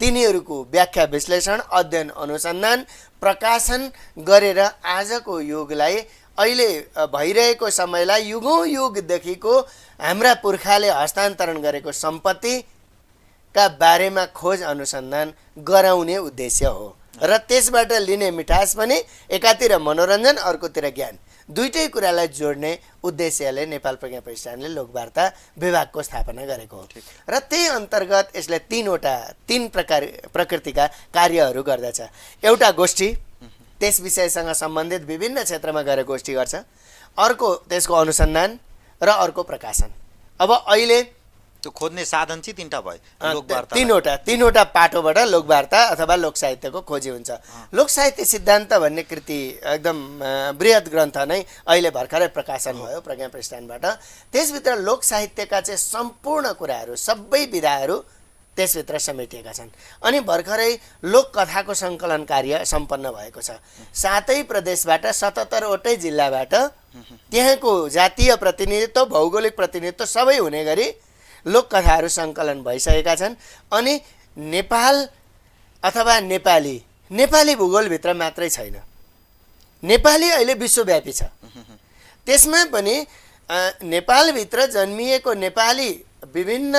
तिनीहरूको व्याख्या विश्लेषण अध्ययन अनुसन्धान प्रकाशन गरेर आजको युगलाई अहिले भइरहेको समयलाई युगौँ युगदेखिको हाम्रा पुर्खाले हस्तान्तरण गरेको सम्पत्तिका बारेमा खोज अनुसन्धान गराउने उद्देश्य हो र त्यसबाट लिने मिठास पनि एकातिर मनोरञ्जन अर्कोतिर ज्ञान दुईटै कुरालाई जोड्ने उद्देश्यले नेपाल प्रज्ञा प्रतिष्ठानले लोकवार्ता विभागको स्थापना गरेको हो र त्यही अन्तर्गत यसले तीन प्रकृतिका कार्यहरू गर्दछ। एउटा गोष्ठी त्यस विषयसँग सम्बन्धित विभिन्न क्षेत्रमा गएर गोष्ठी गर्छ, अर्को त्यसको अनुसन्धान र अर्को प्रकाशन। अब अहिले त्यो खोज्ने साधन चाहिँ तीनटा भयो, लोकवार्ता तीनवटा पाटोबाट लोकवार्ता अथवा लोक साहित्यको खोजी हुन्छ। लोक साहित्य सिद्धान्त भन्ने कृति एकदम बृहत ग्रन्थ नै अहिले भर्खरै प्रकाशन भयो प्रज्ञा प्रतिष्ठानबाट। त्यसभित्र लोक साहित्यका चाहिँ सम्पूर्ण कुराहरू सबै विधाहरू त्यसभित्र समेटिएका छन्। अनि भर्खरै लोककथाको सङ्कलन कार्य सम्पन्न भएको छ। 7 प्रदेशबाट 77वटै जिल्लाबाट त्यहाँको जातीय प्रतिनिधित्व भौगोलिक प्रतिनिधित्व सबै हुने गरी लोककथाहरू सङ्कलन भइसकेका छन्। अनि नेपाल अथवा नेपाली भूगोलभित्र मात्रै छैन, नेपाली अहिले विश्वव्यापी छ। त्यसमा पनि नेपालभित्र जन्मिएको नेपाली विभिन्न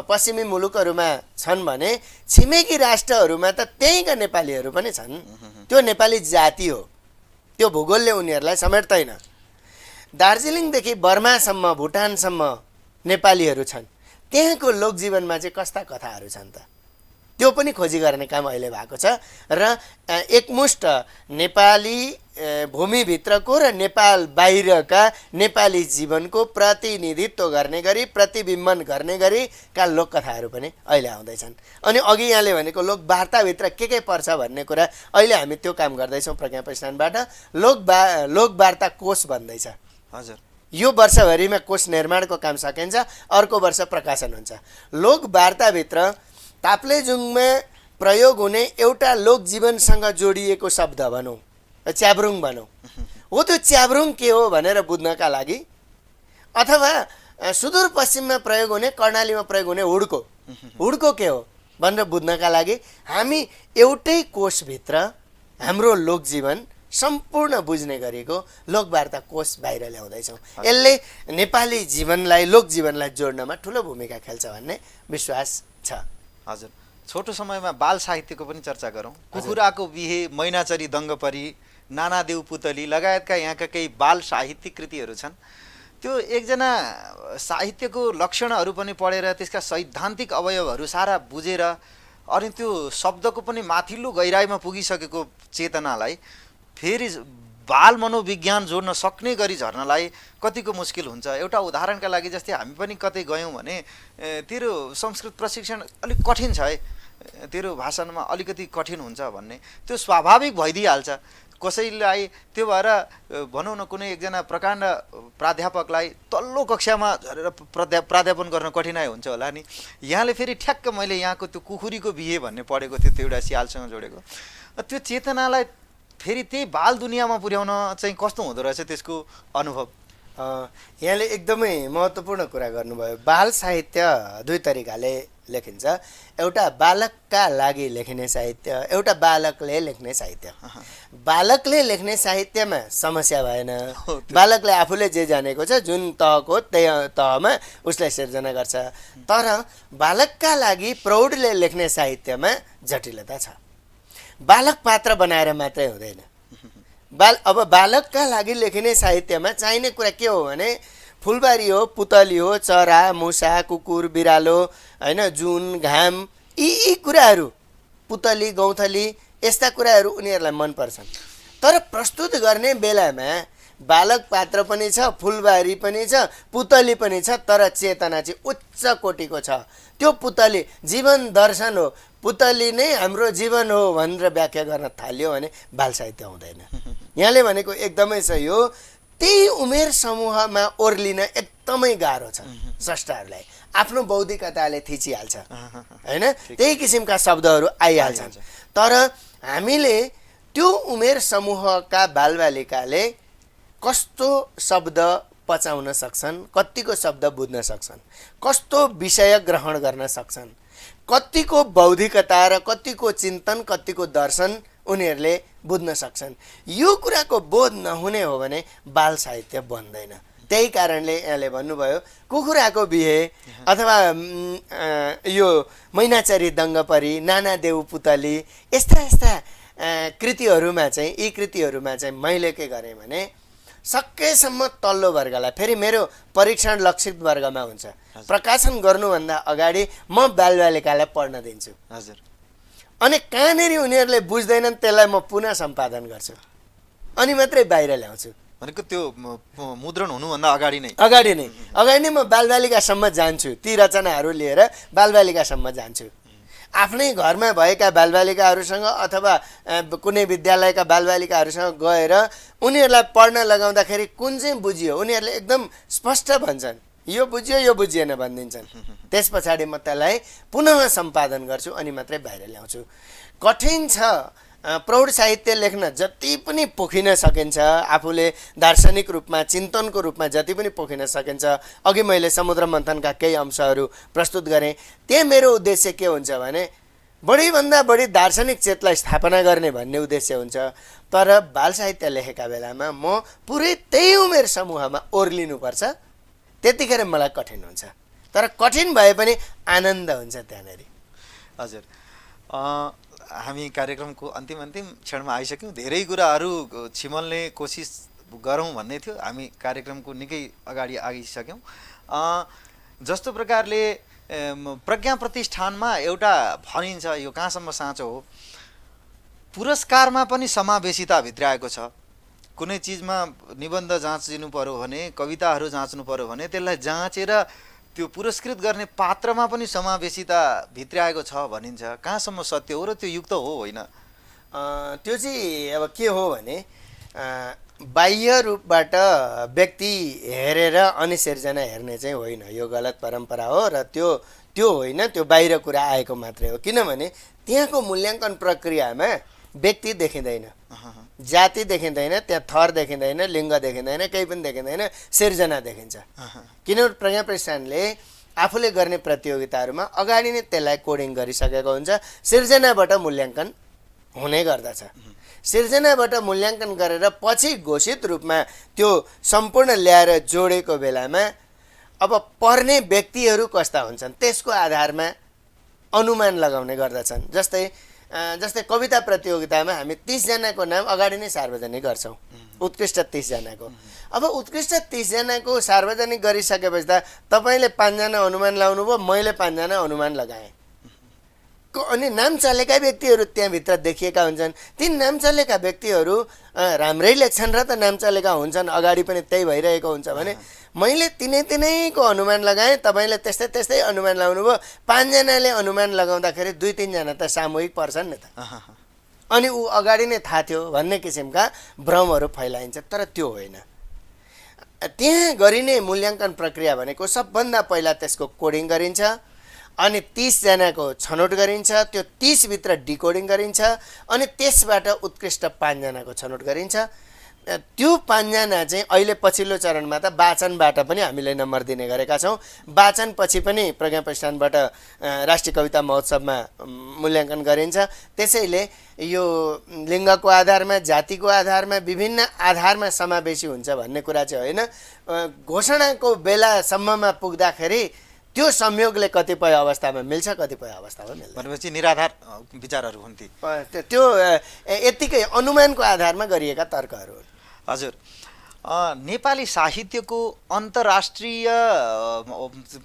पश्चिमी मुलुकहरूमा छन् भने छिमेकी राष्ट्रहरूमा त त्यहीँका नेपालीहरू पनि छन्। त्यो नेपाली जाति हो, त्यो भूगोलले उनीहरूलाई समेट्दैन। दार्जिलिङदेखि बर्मासम्म भुटानसम्म नेपालीहरू छन्, त्यहाँको लोकजीवनमा चाहिँ कस्ता कथाहरू छन् त त्यो पनि खोजी गर्ने काम अहिले भएको छ। र एकमुष्ट नेपाली भूमिभित्रको र नेपाल बाहिरका नेपाली जीवनको प्रतिनिधित्व गर्ने गरी प्रतिबिम्बन गर्ने गरिका लोककथाहरू पनि अहिले आउँदैछन्। अनि अघि यहाँले भनेको लोकवार्ताभित्र के पर्छ भन्ने कुरा अहिले हामी त्यो काम गर्दैछौँ प्रज्ञा प्रतिष्ठानबाट। लोकवार्ता कोष भन्दैछ। हजुर, यो वर्षभरिमा कोष निर्माणको काम सकिन्छ, अर्को वर्ष प्रकाशन हुन्छ। लोकवार्ताभित्र ताप्लेजुङमा प्रयोग हुने एउटा लोकजीवनसँग जोडिएको शब्द भनौँ, च्याब्रुङ भनौँ, हो त्यो च्याब्रुङ के हो भनेर बुझ्नका लागि, अथवा सुदूरपश्चिममा प्रयोग हुने कर्णालीमा प्रयोग हुने हुड्को के हो भनेर बुझ्नका लागि हामी एउटै कोषभित्र हाम्रो लोकजीवन सम्पूर्ण बुझ्ने गरेको लोकवार्ता कोष बाहिर ल्याउँदैछौँ। यसले नेपाली जीवनलाई लोकजीवनलाई जोड्नमा ठुलो भूमिका खेल्छ भन्ने विश्वास छ। हजुर, छोटो समयमा बाल साहित्यको पनि चर्चा गरौँ। कुखुराको बिहे, मैनाचरी दङ्गपरी, नानादेव पुतली लगायतका यहाँका केही बाल साहित्यिक कृतिहरू छन्। त्यो एकजना साहित्यको लक्षणहरू पनि पढेर त्यसका सैद्धान्तिक अवयवहरू सारा बुझेर अनि त्यो शब्दको पनि माथिल्लो गहिराइमा पुगिसकेको चेतनालाई फेरि बाल मनोविज्ञान जोड्न सक्ने गरी झर्नलाई कतिको मुस्किल हुन्छ। एउटा उदाहरणका लागि जस्तै हामी पनि कतै गयौँ भने तेरो संस्कृत प्रशिक्षण अलिक कठिन छ है, तेरो भाषणमा अलिकति कठिन हुन्छ भन्ने त्यो स्वाभाविक भइदिइहाल्छ। कसैलाई त्यो भएर भनौँ न कुनै एकजना प्रकाण्ड प्राध्यापकलाई तल्लो कक्षामा झरेर प्राध्यापन गर्न कठिनाइ हुन्छ होला नि। यहाँले फेरि ठ्याक्क मैले यहाँको त्यो कुखुरीको बिहे भन्ने पढेको थियो, त्यो एउटा सियालसँग जोडेको, त्यो चेतनालाई फेरि त्यही बाल दुनियाँमा पुर्याउन चाहिँ कस्तो हुँदो रहेछ त्यसको अनुभव? यहाँले एकदमै महत्त्वपूर्ण कुरा गर्नुभयो। बाल साहित्य दुई तरिकाले लेखिन्छ, एउटा बालकका लागि लेखिने साहित्य, एउटा बालकले लेख्ने साहित्य। बालकले लेख्ने साहित्यमा समस्या भएन, बालकले आफूले जे जानेको छ जुन तहको त्यही तहमा उसले सिर्जना गर्छ। तर बालकका लागि प्रौढले लेख्ने साहित्यमा जटिलता छ। बालक पात्र बनाएर मात्रै हुँदैन। अब बालकका लागि लेखिने साहित्यमा चाहिने कुरा के हो भने फुलबारी हो, पुतली हो, चरा, मुसा, कुकुर, बिरालो, होइन, जुन, घाम, यी कुराहरू, पुतली, गौँथली, यस्ता कुराहरू उनीहरूलाई मनपर्छन्। तर प्रस्तुत गर्ने बेलामा बालक पात्र पनि छ, फुलबारी पनि छ, पुतली पनि छ, तर चेतना चाहिँ उच्च कोटिको छ। त्यो पुतली जीवन दर्शन हो, पुतली नै हाम्रो जीवन हो भनेर व्याख्या गर्न थाल्यो भने बाल साहित्य हुँदैन। यहाँले भनेको एकदमै सही हो। त्यही उमेर समूहमा ओर्लिन एकदमै गाह्रो छ स्रष्टाहरूलाई, आफ्नो बौद्धिकताले थिचिहाल्छ, होइन, त्यही किसिमका शब्दहरू आइहाल्छन्। तर हामीले त्यो उमेर समूहका बालबालिकाले कस्तो शब्द पचाउन सक्छन्, कतिको शब्द बुझ्न सक्छन्, कस्तो विषय ग्रहण गर्न सक्छन्, कतिको बौद्धिकता र कतिको चिन्तन कतिको दर्शन उनीहरूले बुझ्न सक्छन्। यो कुराको बोध नहुने हो भने बाल साहित्य बन्दैन। त्यही कारणले यहाँले भन्नुभयो कुखुराको बिहे अथवा यो मैनाचरी दङ्गपरी नाना देउ पुतली यस्ता यस्ता कृतिहरूमा चाहिँ यी कृतिहरूमा चाहिँ मैले के गरेँ भने सकेसम्म तल्लो वर्गलाई, फेरि मेरो परीक्षण लक्षित वर्गमा हुन्छ, प्रकाशन गर्नुभन्दा अगाडि म बालबालिकालाई पढ्न दिन्छु। हजुर। अनि कहाँनिर उनीहरूले बुझ्दैनन् त्यसलाई म पुनः सम्पादन गर्छु अनि मात्रै बाहिर ल्याउँछु। भनेको त्यो मुद्रण हुनुभन्दा अगाडि नै म बालबालिकासम्म जान्छु। ती रचनाहरू लिएर बालबालिकासम्म जान्छु। आफ्नै घरमा भएका बालबालिकाहरूसँग अथवा कुनै विद्यालयका बालबालिकाहरूसँग गएर उनीहरूलाई पढ्न लगाउँदाखेरि कुन चाहिँ बुझियो उनीहरूले एकदम स्पष्ट भन्छन्, यो बुझियो यो बुझिएन भनिदिन्छन्। त्यस पछाडि म त्यसलाई पुनः सम्पादन गर्छु अनि मात्रै बाहिर ल्याउँछु। कठिन छ प्रौढ साहित्य लेख्न, जति पनि पोखिन सकिन्छ आफूले दार्शनिक रूपमा चिन्तनको रूपमा जति पनि पोखिन सकिन्छ। अघि मैले समुद्र मन्थनका केही अंशहरू प्रस्तुत गरेँ। त्यहाँ मेरो उद्देश्य के हुन्छ भने बढीभन्दा बढी दार्शनिक चेतलाई स्थापना गर्ने भन्ने उद्देश्य हुन्छ। तर बाल साहित्य लेखेका बेलामा म पुरै त्यही उमेर समूहमा ओर्लिनुपर्छ, त्यतिखेर मलाई कठिन हुन्छ। तर कठिन भए पनि आनन्द हुन्छ त्यहाँनिर। हजुर, हामी कार्यक्रमको अन्तिम क्षणमा आइसक्यौँ। धेरै कुराहरू छिमल्ने कोसिस गरौँ भन्ने थियो, हामी कार्यक्रमको निकै अगाडि आइसक्यौँ। जस्तो प्रकारले प्रज्ञा प्रतिष्ठानमा एउटा भनिन्छ, यो कहाँसम्म साँचो हो, पुरस्कारमा पनि समावेशिता भित्राएको छ। कुनै चिजमा निबन्ध जाँचिनु पर्यो भने, कविताहरू जाँच्नु पर्यो भने त्यसलाई जाँचेर त्यो पुरस्कृत गर्ने पात्रमा पनि समावेशिता भित्राएको छ भनिन्छ। कहाँसम्म सत्य हो र त्यो युक्त हो होइन? त्यो चाहिँ अब के हो भने बाह्य रूपबाट व्यक्ति हेरेर अनि सिर्जना हेर्ने चाहिँ होइन, यो गलत परम्परा हो र त्यो होइन, त्यो बाहिर कुरा आएको मात्रै हो। किनभने त्यहाँको मूल्याङ्कन प्रक्रियामा व्यक्ति देखिँदैन, जाति देखिँदैन, त्यहाँ थर देखिँदैन, लिङ्ग देखिँदैन, केही पनि देखिँदैन, सिर्जना देखिन्छ। किनभने प्रज्ञा प्रतिष्ठानले आफूले गर्ने प्रतियोगिताहरूमा अगाडि नै त्यसलाई कोडिङ गरिसकेको हुन्छ। सिर्जनाबाट मूल्याङ्कन हुने गर्दछ। सिर्जनाबाट मूल्याङ्कन गरेर पछि घोषित रूपमा त्यो सम्पूर्ण ल्याएर जोडेको बेलामा अब पढ्ने व्यक्तिहरू कस्ता हुन्छन् त्यसको आधारमा अनुमान लगाउने गर्दछन्। जस्तै कविता प्रतियोगितामा हामी 30 जनाको नाम अगाडि नै सार्वजनिक गर्छौँ, उत्कृष्ट 30 जनाको। अब उत्कृष्ट 30 जनाको सार्वजनिक गरिसकेपछि त तपाईँले 5 जना अनुमान लगाउनु भयो, मैले 5 जना अनुमान लगाएँ। अनि नाम चलेका व्यक्तिहरू त्यहाँभित्र देखिएका हुन्छन्। ती नाम चलेका व्यक्तिहरू राम्रै लेख्छन् र त नाम चलेका हुन्छन्, अगाडि पनि त्यही भइरहेको हुन्छ भने मैले तिनैको अनुमान लगाएँ, तपाईँले त्यस्तै अनुमान लगाउनु भयो। 5 जनाले अनुमान लगाउँदाखेरि 2-3 जना त सामूहिक पर्छन् नि त, अनि ऊ अगाडि नै थाहा थियो भन्ने किसिमका भ्रमहरू फैलाइन्छ। तर त्यो होइन। त्यहाँ गरिने मूल्याङ्कन प्रक्रिया भनेको सबभन्दा पहिला त्यसको कोडिङ गरिन्छ, अनि 30 जनाको छनौट गरिन्छ, त्यो 30 भित्र डिकोडिङ गरिन्छ, अनि त्यसबाट उत्कृष्ट 5 जनाको छनौट गरिन्छ। त्यो 5 जना चाहिँ अहिले पछिल्लो चरणमा त वाचनबाट पनि हामीले नम्बर दिने गरेका छौँ। वाचन पछि पनि प्रज्ञा प्रतिष्ठानबाट राष्ट्रिय कविता महोत्सवमा मूल्याङ्कन गरिन्छ। त्यसैले यो लिङ्गको आधारमा, जातिको आधारमा, विभिन्न आधारमा समावेशी हुन्छ भन्ने कुरा चाहिँ होइन। घोषणाको बेलासम्ममा पुग्दाखेरि त्यो संयोगले कतिपय अवस्थामा मिल्छ, कतिपय अवस्थामा मिल्दैन। भनेपछि निराधार विचारहरू हुन् ती। त्यो यत्तिकै अनुमानको आधारमा गरिएका तर्कहरू हुन्। हजुर, नेपाली साहित्यको अन्तर्राष्ट्रिय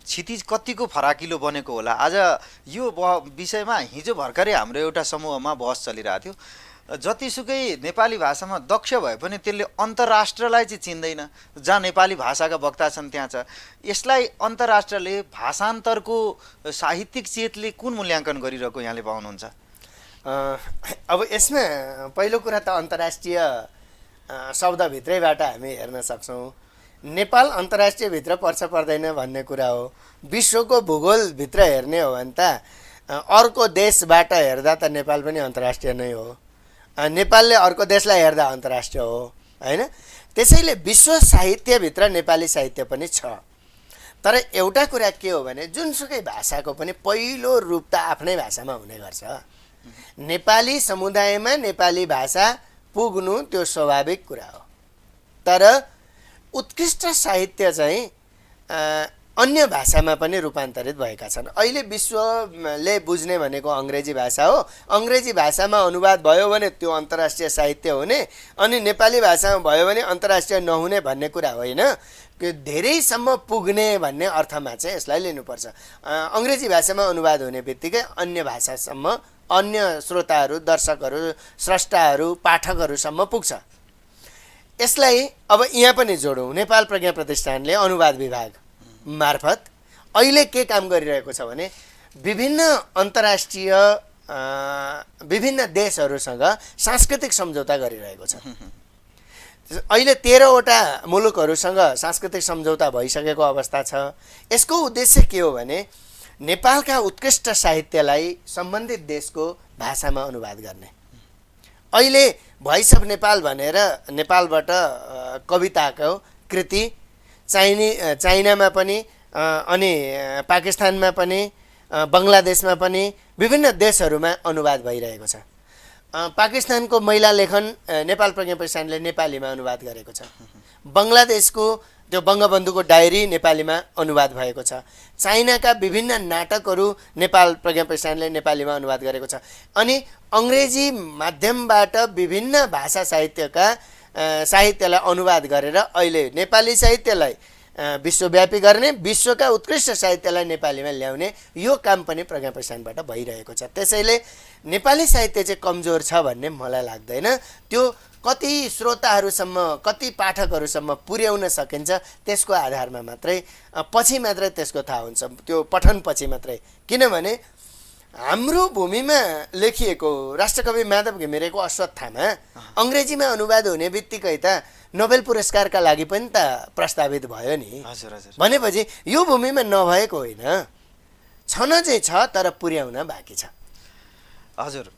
क्षितिज कतिको फराकिलो बनेको होला? आज यो विषयमा हिजो भर्खरै हाम्रो एउटा समूहमा बहस चलिरहेको थियो। जतिसुकै नेपाली भाषामा दक्ष भए पनि त्यसले अन्तर्राष्ट्रलाई चाहिँ चिन्दैन। जहाँ नेपाली भाषाका वक्ता छन् त्यहाँ छ। यसलाई अन्तर्राष्ट्रले भाषान्तरको साहित्यिक चेतले कुन मूल्याङ्कन गरिरहेको यहाँले पाउनुहुन्छ? अब यसमा पहिलो कुरा त अन्तर्राष्ट्रिय शब्दभित्रैबाट हामी हेर्न सक्छौँ। नेपाल अन्तर्राष्ट्रिय भित्र पर्छ पर्दैन भन्ने कुरा हो। विश्वको भूगोलभित्र हेर्ने हो भने त अर्को देशबाट हेर्दा त नेपाल पनि अन्तर्राष्ट्रिय नै हो, नेपालले अर्को देशलाई हेर्दा अन्तर्राष्ट्रिय हो होइन। त्यसैले विश्व साहित्यभित्र नेपाली साहित्य पनि छ। तर एउटा कुरा के हो भने जुनसुकै भाषाको पनि पहिलो रूप त आफ्नै भाषामा हुने गर्छ। नेपाली समुदायमा नेपाली भाषा पुग्नु त्यो स्वाभाविक कुरा हो। तर उत्कृष्ट साहित्य चाहिँ अन्य भाषामा पनि रूपान्तरित भएका छन्। अहिले विश्वले बुझ्ने भनेको अङ्ग्रेजी भाषा हो। अङ्ग्रेजी भाषामा अनुवाद भयो भने त्यो अन्तर्राष्ट्रिय साहित्य हुने, अनि नेपाली भाषामा भयो भने अन्तर्राष्ट्रिय नहुने भन्ने कुरा होइन। धेरैसम्म पुग्ने भन्ने अर्थमा चाहिँ यसलाई लिनुपर्छ। अङ्ग्रेजी भाषामा अनुवाद हुने बित्तिकै अन्य भाषासम्म, अन्य श्रोताहरू, दर्शकहरू, स्रष्टाहरू, पाठकहरूसम्म पुग्छ। यसलाई अब यहाँ पनि जोडौँ। नेपाल प्रज्ञा प्रतिष्ठानले अनुवाद विभाग मार्फत अहिले के काम गरिरहेको छ भने विभिन्न अन्तर्राष्ट्रिय विभिन्न देशहरूसँग सांस्कृतिक सम्झौता गरिरहेको छ। अहिले 13वटा मुलुकहरूसँग सांस्कृतिक सम्झौता भइसकेको अवस्था छ। यसको उद्देश्य के हो भने नेपालका उत्कृष्ट साहित्यलाई सम्बन्धित देशको भाषामा अनुवाद गर्ने। अहिले भोइस अफ नेपाल भनेर नेपालबाट कविताको कृति चाइनामा पनि अनि पाकिस्तानमा पनि बङ्गलादेशमा पनि विभिन्न देशहरूमा अनुवाद भइरहेको छ। पाकिस्तानको महिला लेखन नेपाल प्रज्ञा प्रतिष्ठानले नेपालीमा अनुवाद गरेको छ। बङ्गलादेशको त्यो बङ्गबन्धुको डायरी नेपालीमा अनुवाद भएको छ। चाइनाका विभिन्न नाटकहरू नेपाल प्रज्ञा प्रतिष्ठानले नेपालीमा अनुवाद गरेको छ। अनि अङ्ग्रेजी माध्यमबाट विभिन्न भाषा साहित्यलाई अनुवाद गरेर अहिले नेपाली साहित्यलाई विश्वव्यापी गर्ने, विश्वका उत्कृष्ट साहित्यलाई नेपालीमा ल्याउने यो काम पनि प्रज्ञा प्रतिष्ठानबाट भइरहेको छ। त्यसैले नेपाली साहित्य चाहिँ कमजोर छ भन्ने मलाई लाग्दैन। त्यो कति श्रोताहरूसम्म, कति पाठकहरूसम्म पुर्याउन सकिन्छ त्यसको आधारमा मात्रै, पछि मात्रै त्यसको थाहा हुन्छ, त्यो पठन पछि मात्रै। किनभने हाम्रो भूमिमा लेखिएको राष्ट्रकवि माधव घिमिरेको अश्वत्थामा अङ्ग्रेजीमा अनुवाद हुने बित्तिकै त नोबेल पुरस्कारका लागि पनि त प्रस्तावित भयो नि। हजुर हजुर। भनेपछि यो भूमिमा नभएको होइन, छन चाहिँ छ तर पुर्याउन बाँकी छ। हजुर,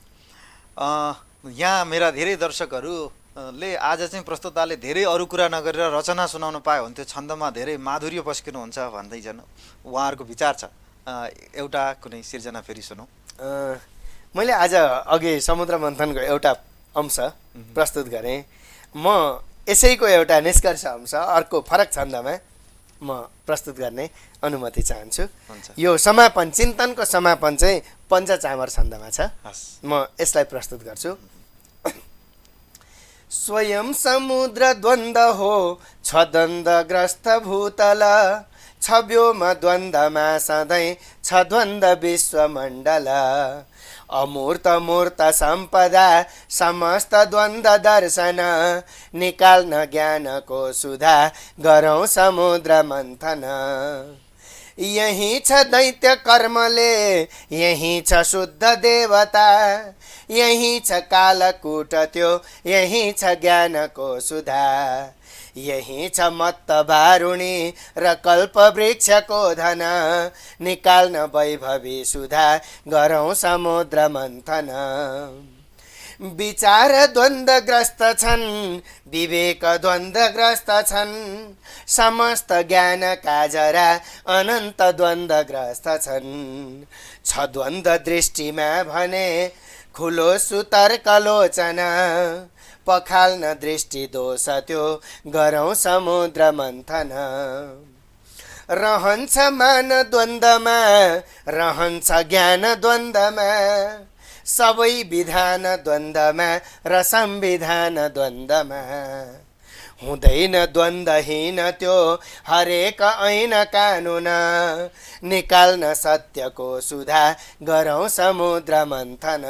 यहाँ मेरा धेरै दर्शकहरूले आज चाहिँ प्रस्तुताले धेरै अरू कुरा नगरेर रचना सुनाउन पायो भने त्यो छन्दमा धेरै माधुर्य पस्किनुहुन्छ भन्दैछन्। उहाँहरूको विचार छ, एउटा कुनै सिर्जना फेरि सुनौ। मैले आज अघि समुद्र मन्थनको एउटा अंश प्रस्तुत गरेँ। म यसैको एउटा निष्कर्ष अंश अर्को फरक छन्दमा म प्रस्तुत गर्ने अनुमति चाहन्छु। यो समापन, चिन्तनको समापन चाहिँ पञ्चचामर छन्दमा छ। म यसलाई प्रस्तुत गर्छु। स्वयं समुद्र द्वन्द्व हो, छ द्वन्द्वग्रस्त भूतल, छ व्योम द्वन्द्वमा सधैँ, छ द्वन्द्व विश्वमण्डल, अमूर्त मूर्त सम्पदा समस्त द्वन्द्व दर्शन, निकाल्न ज्ञानको सुधा गरौँ समुद्र मन्थन। यही छ दैत्य कर्मले, यही छ शुद्ध देवता, यही छ कालकूट त्यो, यही छ ज्ञानको सुधा, यही छ मत्त वारुणी र कल्प वृक्षको धन, निकाल्न वैभवी सुधा गरौँ समुद्र मन्थन। विचार द्वन्द्वग्रस्त छन्, विवेक द्वन्द्वग्रस्त छन्, समस्त ज्ञानका जरा अनन्त द्वन्द्वग्रस्त छन्। छ द्वन्द्व दृष्टिमा भने खुलो सुतर्क लोचना, पखाल्न दृष्टि दोष त्यो गरौँ समुद्र मन्थन। रहन्छ मान द्वन्द्वमा, रहन्छ ज्ञान द्वन्द्वमा, सबै विधान द्वन्द्वमा र संविधान द्वन्द्वमा, हुँदैन द्वन्द्वहीन त्यो हरेक ऐन कानुन, निकाल्न सत्यको सुधा गरौँ समुद्र मन्थन।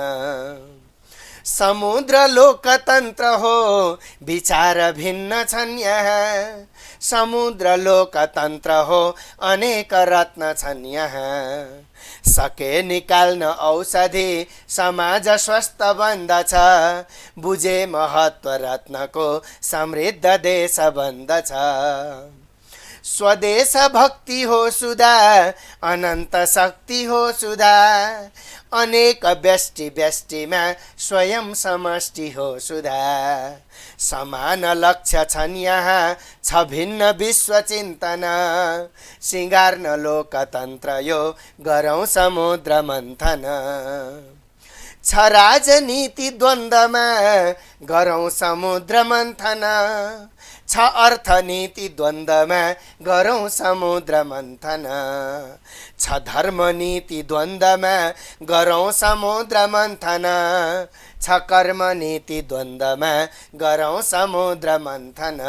समुद्र लोकतन्त्र हो, विचार भिन्न छन् यहाँ, समुद्र लोकतन्त्र हो, अनेक रत्न छन् यहाँ, सके निकाल्न औषधि समाज स्वस्थ बन्दछ, बुझे महत्व रत्नको समृद्ध देश बन्दछ। स्वदेश भक्ति हो सुधा, अनन्त शक्ति हो सुधा, अनेक व्यष्टि व्यष्टिमा स्वयं समष्टि हो सुधा समान लक्ष्य छन् यहाँ छ भिन्न विश्व चिन्तन सिँगार्न लोकतन्त्र यो गरौँ समुद्र मन्थन छ राजनीति द्वन्द्वमा गरौँ समुद्र मन्थन छ अर्थनीति द्वन्द्वमा गरौँ समुद्र मन्थन छ धर्मनीति द्वन्द्वमा गरौँ समुद्र मन्थन छ कर्मनीति द्वन्द्वमा गरौँ समुद्र मन्थन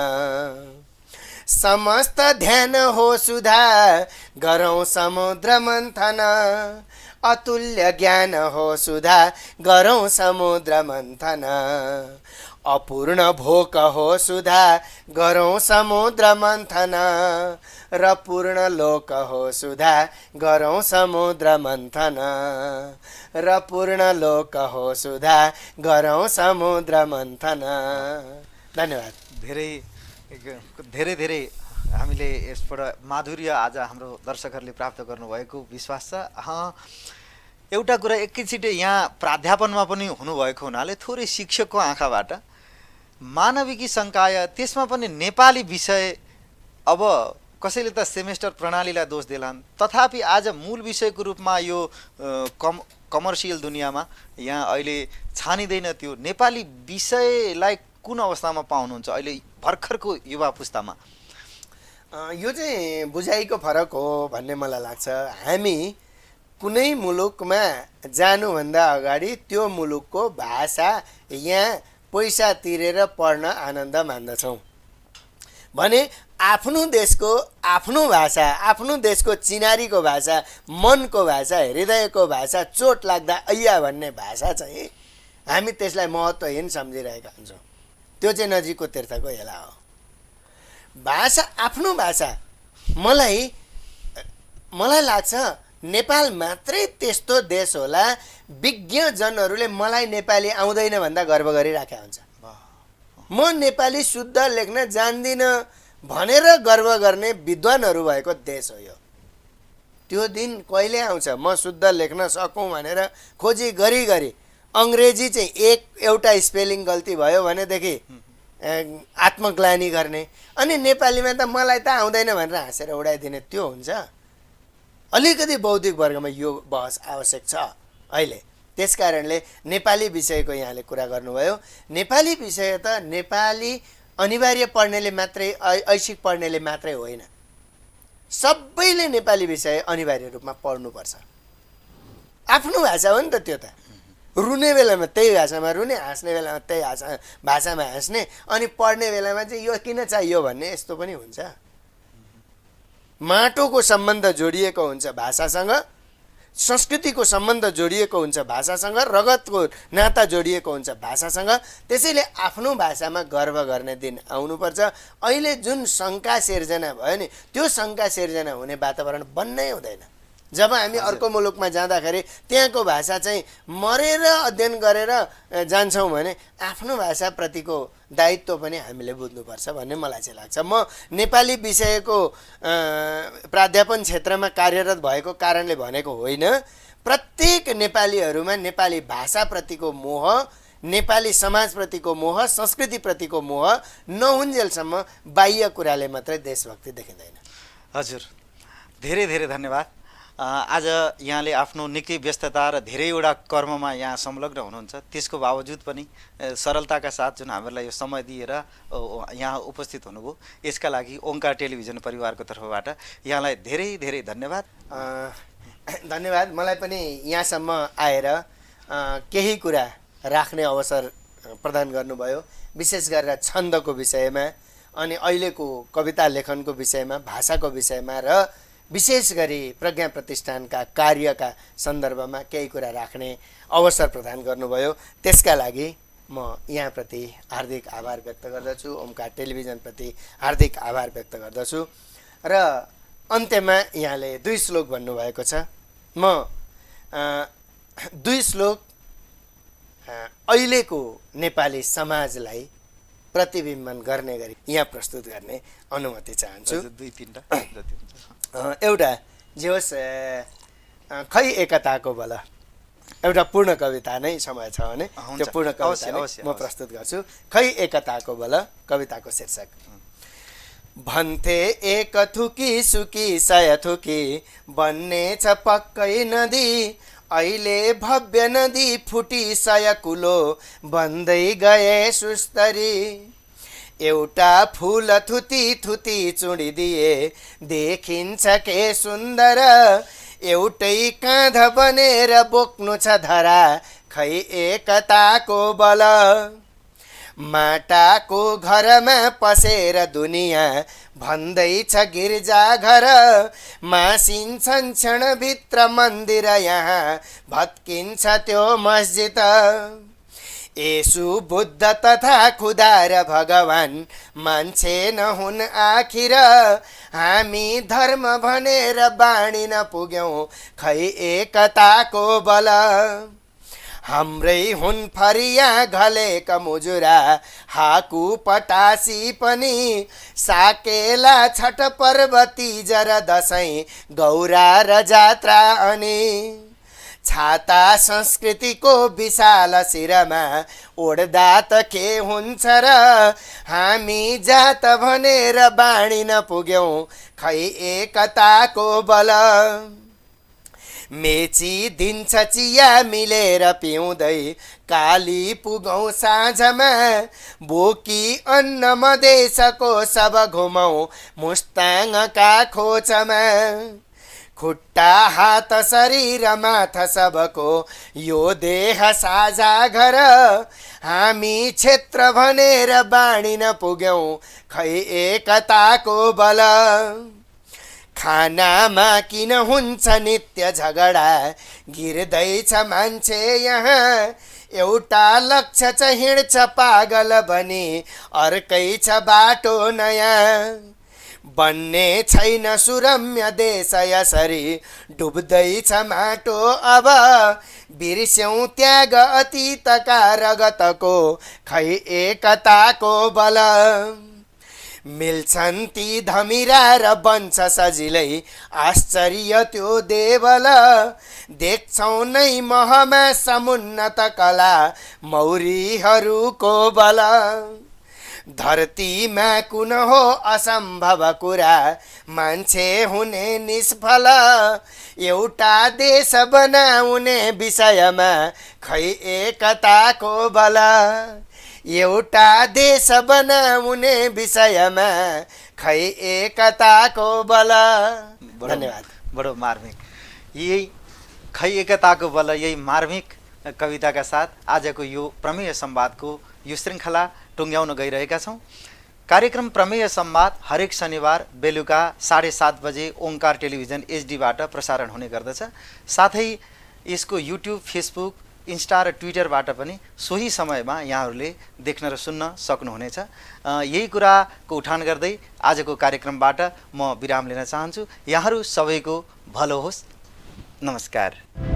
समस्त ध्यान हो सुधा गरौँ समुद्र मन्थन अतुल्य ज्ञान हो सुधा गरौँ समुद्र मन्थन अपूर्ण भोक हो सुधा गरौँ समुद्र मन्थन र पूर्ण लोक हो सुधा गरौँ समुद्र मन्थन र पूर्ण लोक हो सुधा गरौँ समुद्र मन्थन। धन्यवाद। धेरै धेरै हामीले यसबाट माधुर्य आज हाम्रो दर्शकहरूले प्राप्त गर्नुभएको विश्वास छ। एउटा कुरा एकैचोटि यहाँ प्राध्यापनमा पनि हुनुभएको हुनाले थोरै शिक्षकको आँखाबाट मानविकी सङ्काय त्यसमा पनि नेपाली विषय अब कसैले त सेमेस्टर प्रणालीलाई दोष देलान्, तथापि आज मूल विषयको रूपमा यो कमर्सियल दुनियाँमा यहाँ अहिले छानिँदैन। त्यो नेपाली विषयलाई कुन अवस्थामा पाउनुहुन्छ अहिले भर्खरको युवा पुस्तामा? यो चाहिँ बुझाइको फरक हो भन्ने मलाई लाग्छ। हामी कुनै मुलुकमा जानुभन्दा अगाडि त्यो मुलुकको भाषा यहाँ पैसा तिरेर पढ्न आनन्द मान्दछौँ भने आफ्नो देशको आफ्नो भाषा, आफ्नो देशको चिनारीको भाषा, मनको भाषा, हृदयको भाषा, चोट लाग्दा ऐया भन्ने भाषा चाहिँ हामी त्यसलाई महत्त्वहीन सम्झिरहेका हुन्छौँ। त्यो चाहिँ नजिकको तीर्थको हेला हो। भाषा आफ्नो भाषा मलाई लाग्छ नेपाल मात्रै त्यस्तो देश होला विज्ञजनहरूले मलाई नेपाली आउँदैन भन्दा गर्व गरिराखेका हुन्छ। म नेपाली शुद्ध लेख्न जान्दिनँ भनेर गर्व गर्ने विद्वानहरू भएको देश हो यो। त्यो दिन कहिले आउँछ म शुद्ध लेख्न सकौँ भनेर खोजी गरी अङ्ग्रेजी चाहिँ एउटा स्पेलिङ गल्ती भयो भनेदेखि आत्मग्लानी गर्ने, अनि नेपालीमा त मलाई त आउँदैन भनेर हाँसेर उडाइदिने, त्यो हुन्छ। अलिकति बौद्धिक वर्गमा यो बहस आवश्यक छ अहिले। त्यस कारणले नेपाली विषयको यहाँले कुरा गर्नुभयो। नेपाली विषय त नेपाली अनिवार्य पढ्नेले मात्रै, ऐच्छिक पढ्नेले मात्रै होइन, सबैले नेपाली विषय अनिवार्य रूपमा पढ्नुपर्छ। आफ्नो भाषा हो नि त त्यो त। रुने बेलामा त्यही भाषामा रुने, हाँस्ने बेलामा त्यही भाषामा हाँस्ने, अनि पढ्ने बेलामा चाहिँ यो किन चाहियो भन्ने यस्तो पनि हुन्छ। माटोको सम्बन्ध जोडिएको हुन्छ भाषासँग, संस्कृतिको सम्बन्ध जोडिएको हुन्छ भाषासँग, रगतको नाता जोडिएको हुन्छ भाषासँग। त्यसैले आफ्नो भाषामा गर्व गर्ने दिन आउनुपर्छ। अहिले जुन शङ्का सिर्जना भयो नि, त्यो शङ्का सिर्जना हुने वातावरण बन्नै हुँदैन। जब हामी अर्को मुलुकमा जाँदाखेरि त्यहाँको भाषा चाहिँ मरेर अध्ययन गरेर जान्छौँ भने आफ्नो भाषाप्रतिको दायित्व पनि हामीले बुझ्नुपर्छ भन्ने मलाई चाहिँ लाग्छ। म नेपाली विषयको प्राध्यापन क्षेत्रमा कार्यरत भएको कारणले भनेको होइन, प्रत्येक नेपालीहरूमा नेपाली भाषाप्रतिको मोह, नेपाली समाजप्रतिको मोह, संस्कृतिप्रतिको मोह नहुन्जेलसम्म बाह्य कुराले मात्रै देशभक्ति देखिँदैन। हजुर, धेरै धेरै धन्यवाद। आज यहाँले आफ्नो निकै व्यस्तता र धेरैवटा कर्ममा यहाँ संलग्न हुनुहुन्छ, त्यसको बावजुद पनि सरलताका साथ जुन हामीलाई यो समय दिएर यहाँ उपस्थित हुनुभयो, यसका लागि ओंकार टेलिभिजन परिवारको तर्फबाट यहाँलाई धेरै धेरै धन्यवाद। धन्यवाद। मलाई पनि यहाँसम्म आएर केही कुरा राख्ने अवसर प्रदान गर्नुभयो, विशेष गरेर छन्दको विषयमा, अनि अहिलेको कविता लेखनको विषयमा, भाषाको विषयमा र विशेष गरी प्रज्ञा प्रतिष्ठानका कार्यका सन्दर्भमा केही कुरा राख्ने अवसर प्रदान गर्नुभयो। त्यसका लागि म यहाँप्रति हार्दिक आभार व्यक्त गर्दछु, ओमकार टेलिभिजनप्रति हार्दिक आभार व्यक्त गर्दछु। र अन्त्यमा यहाँले 2 श्लोक भन्नुभएको छ। म 2 श्लोक अहिलेको नेपाली समाजलाई प्रतिबिम्बन गर्ने गरी यहाँ प्रस्तुत गर्ने अनुमति चाहन्छु। 2-3टा एउटा जे होस्, खै एकताको बल एउटा पूर्ण कविता नै समय छ भने हुन्छ, त्यो पूर्ण अवश्य, कविता नै अवश्य, म अवश्य। प्रस्तुत गर्छु। खै एकताको बल, कविताको शीर्षक। भन्थे एक थुकी सुकी सय थुकी बन्ने छ पक्कै नदी, अहिले भव्य नदी फुटी सय कुलो बन्दै गए सुस्तरी। एउटा फुल थुती थुती चुडिदिए देखिन्छ के सुन्दर, एउटै काँध बनेर बोक्नु छ धरा, खै एकताको बल। माटाको घरमा पसेर दुनियाँ भन्दैछ गिर्जा घर, मासिन्छन् क्षणभित्र मन्दिर यहाँ भत्किन्छ त्यो मस्जिद। येशू बुद्ध तथा खुदा र भगवान मान्छे नहुन् आखिर, हामी धर्म भनेर बाँडिन पुग्यौँ खै एकताको बल। हाम्रै हुन् फरिया घलेका मुजुरा हाकु पटासी पनि, साकेला छठ पर्व तीज र दसैँ गौरा र जात्रा अनि। छाता संस्कृतिको विशाल शिरमा ओड्दा त के हुन्छ र, हामी जात भनेर बाँडिन पुग्यौँ खै एकताको बल। मेची दिन्छ चिया मिलेर पिउँदै काली पुगौँ साँझमा, बोकी अन्न मधेसको सब घुमौँ मुस्ताङका खोचमा। खुट्टा हात शरीर माथा सबको यो देह साझा घर, हामी क्षेत्र भनेर बाँडिन पुग्यौँ खै एकताको बल। खानामा किन हुन्छ नित्य झगडा, गिर्दैछ मान्छे यहाँ, एउटा लक्ष्य चाहिँ हिँड्छ पागल बनी, अर्कै छ बाटो नयाँ। बन्ने छैन सुरम्य देश यसरी, डुब्दैछ माटो अब, बिर्स्यौँ त्याग अतीतका रगतको खै एकताको बल। मिल्छन् ती धमिरा र बन्छ सजिलै आश्चर्य त्यो देवल, देख्छौँ नै महमा समुन्नत कला मौरीहरूको बल। धरतीमा कुन हो असम्भव कुरा, मान्छे हुने निष्फल, एउटा देश बनाउने विषयमा खै एकताको बल। एउटा देश बनाउने विषयमा खै एकताको बल। धन्यवाद। बडो मार्मिक। यही खै एकताको बल, यही मार्मिक कविताका साथ आजको यो प्रमेय संवादको यो श्रृङ्खला टुङ्ग्याउन गइरहेका छौँ। कार्यक्रम प्रमेय संवाद हरेक शनिबार बेलुका 7:30 बजे ओंकार टेलिभिजन एचडीबाट प्रसारण हुने गर्दछ। साथै यसको युट्युब, फेसबुक, इन्स्टा र ट्विटरबाट पनि सोही समयमा यहाँहरूले देख्न र सुन्न सक्नुहुनेछ। यही कुराको उठान गर्दै आजको कार्यक्रमबाट म विराम लिन चाहन्छु। यहाँहरू सबैको भलो होस्। नमस्कार।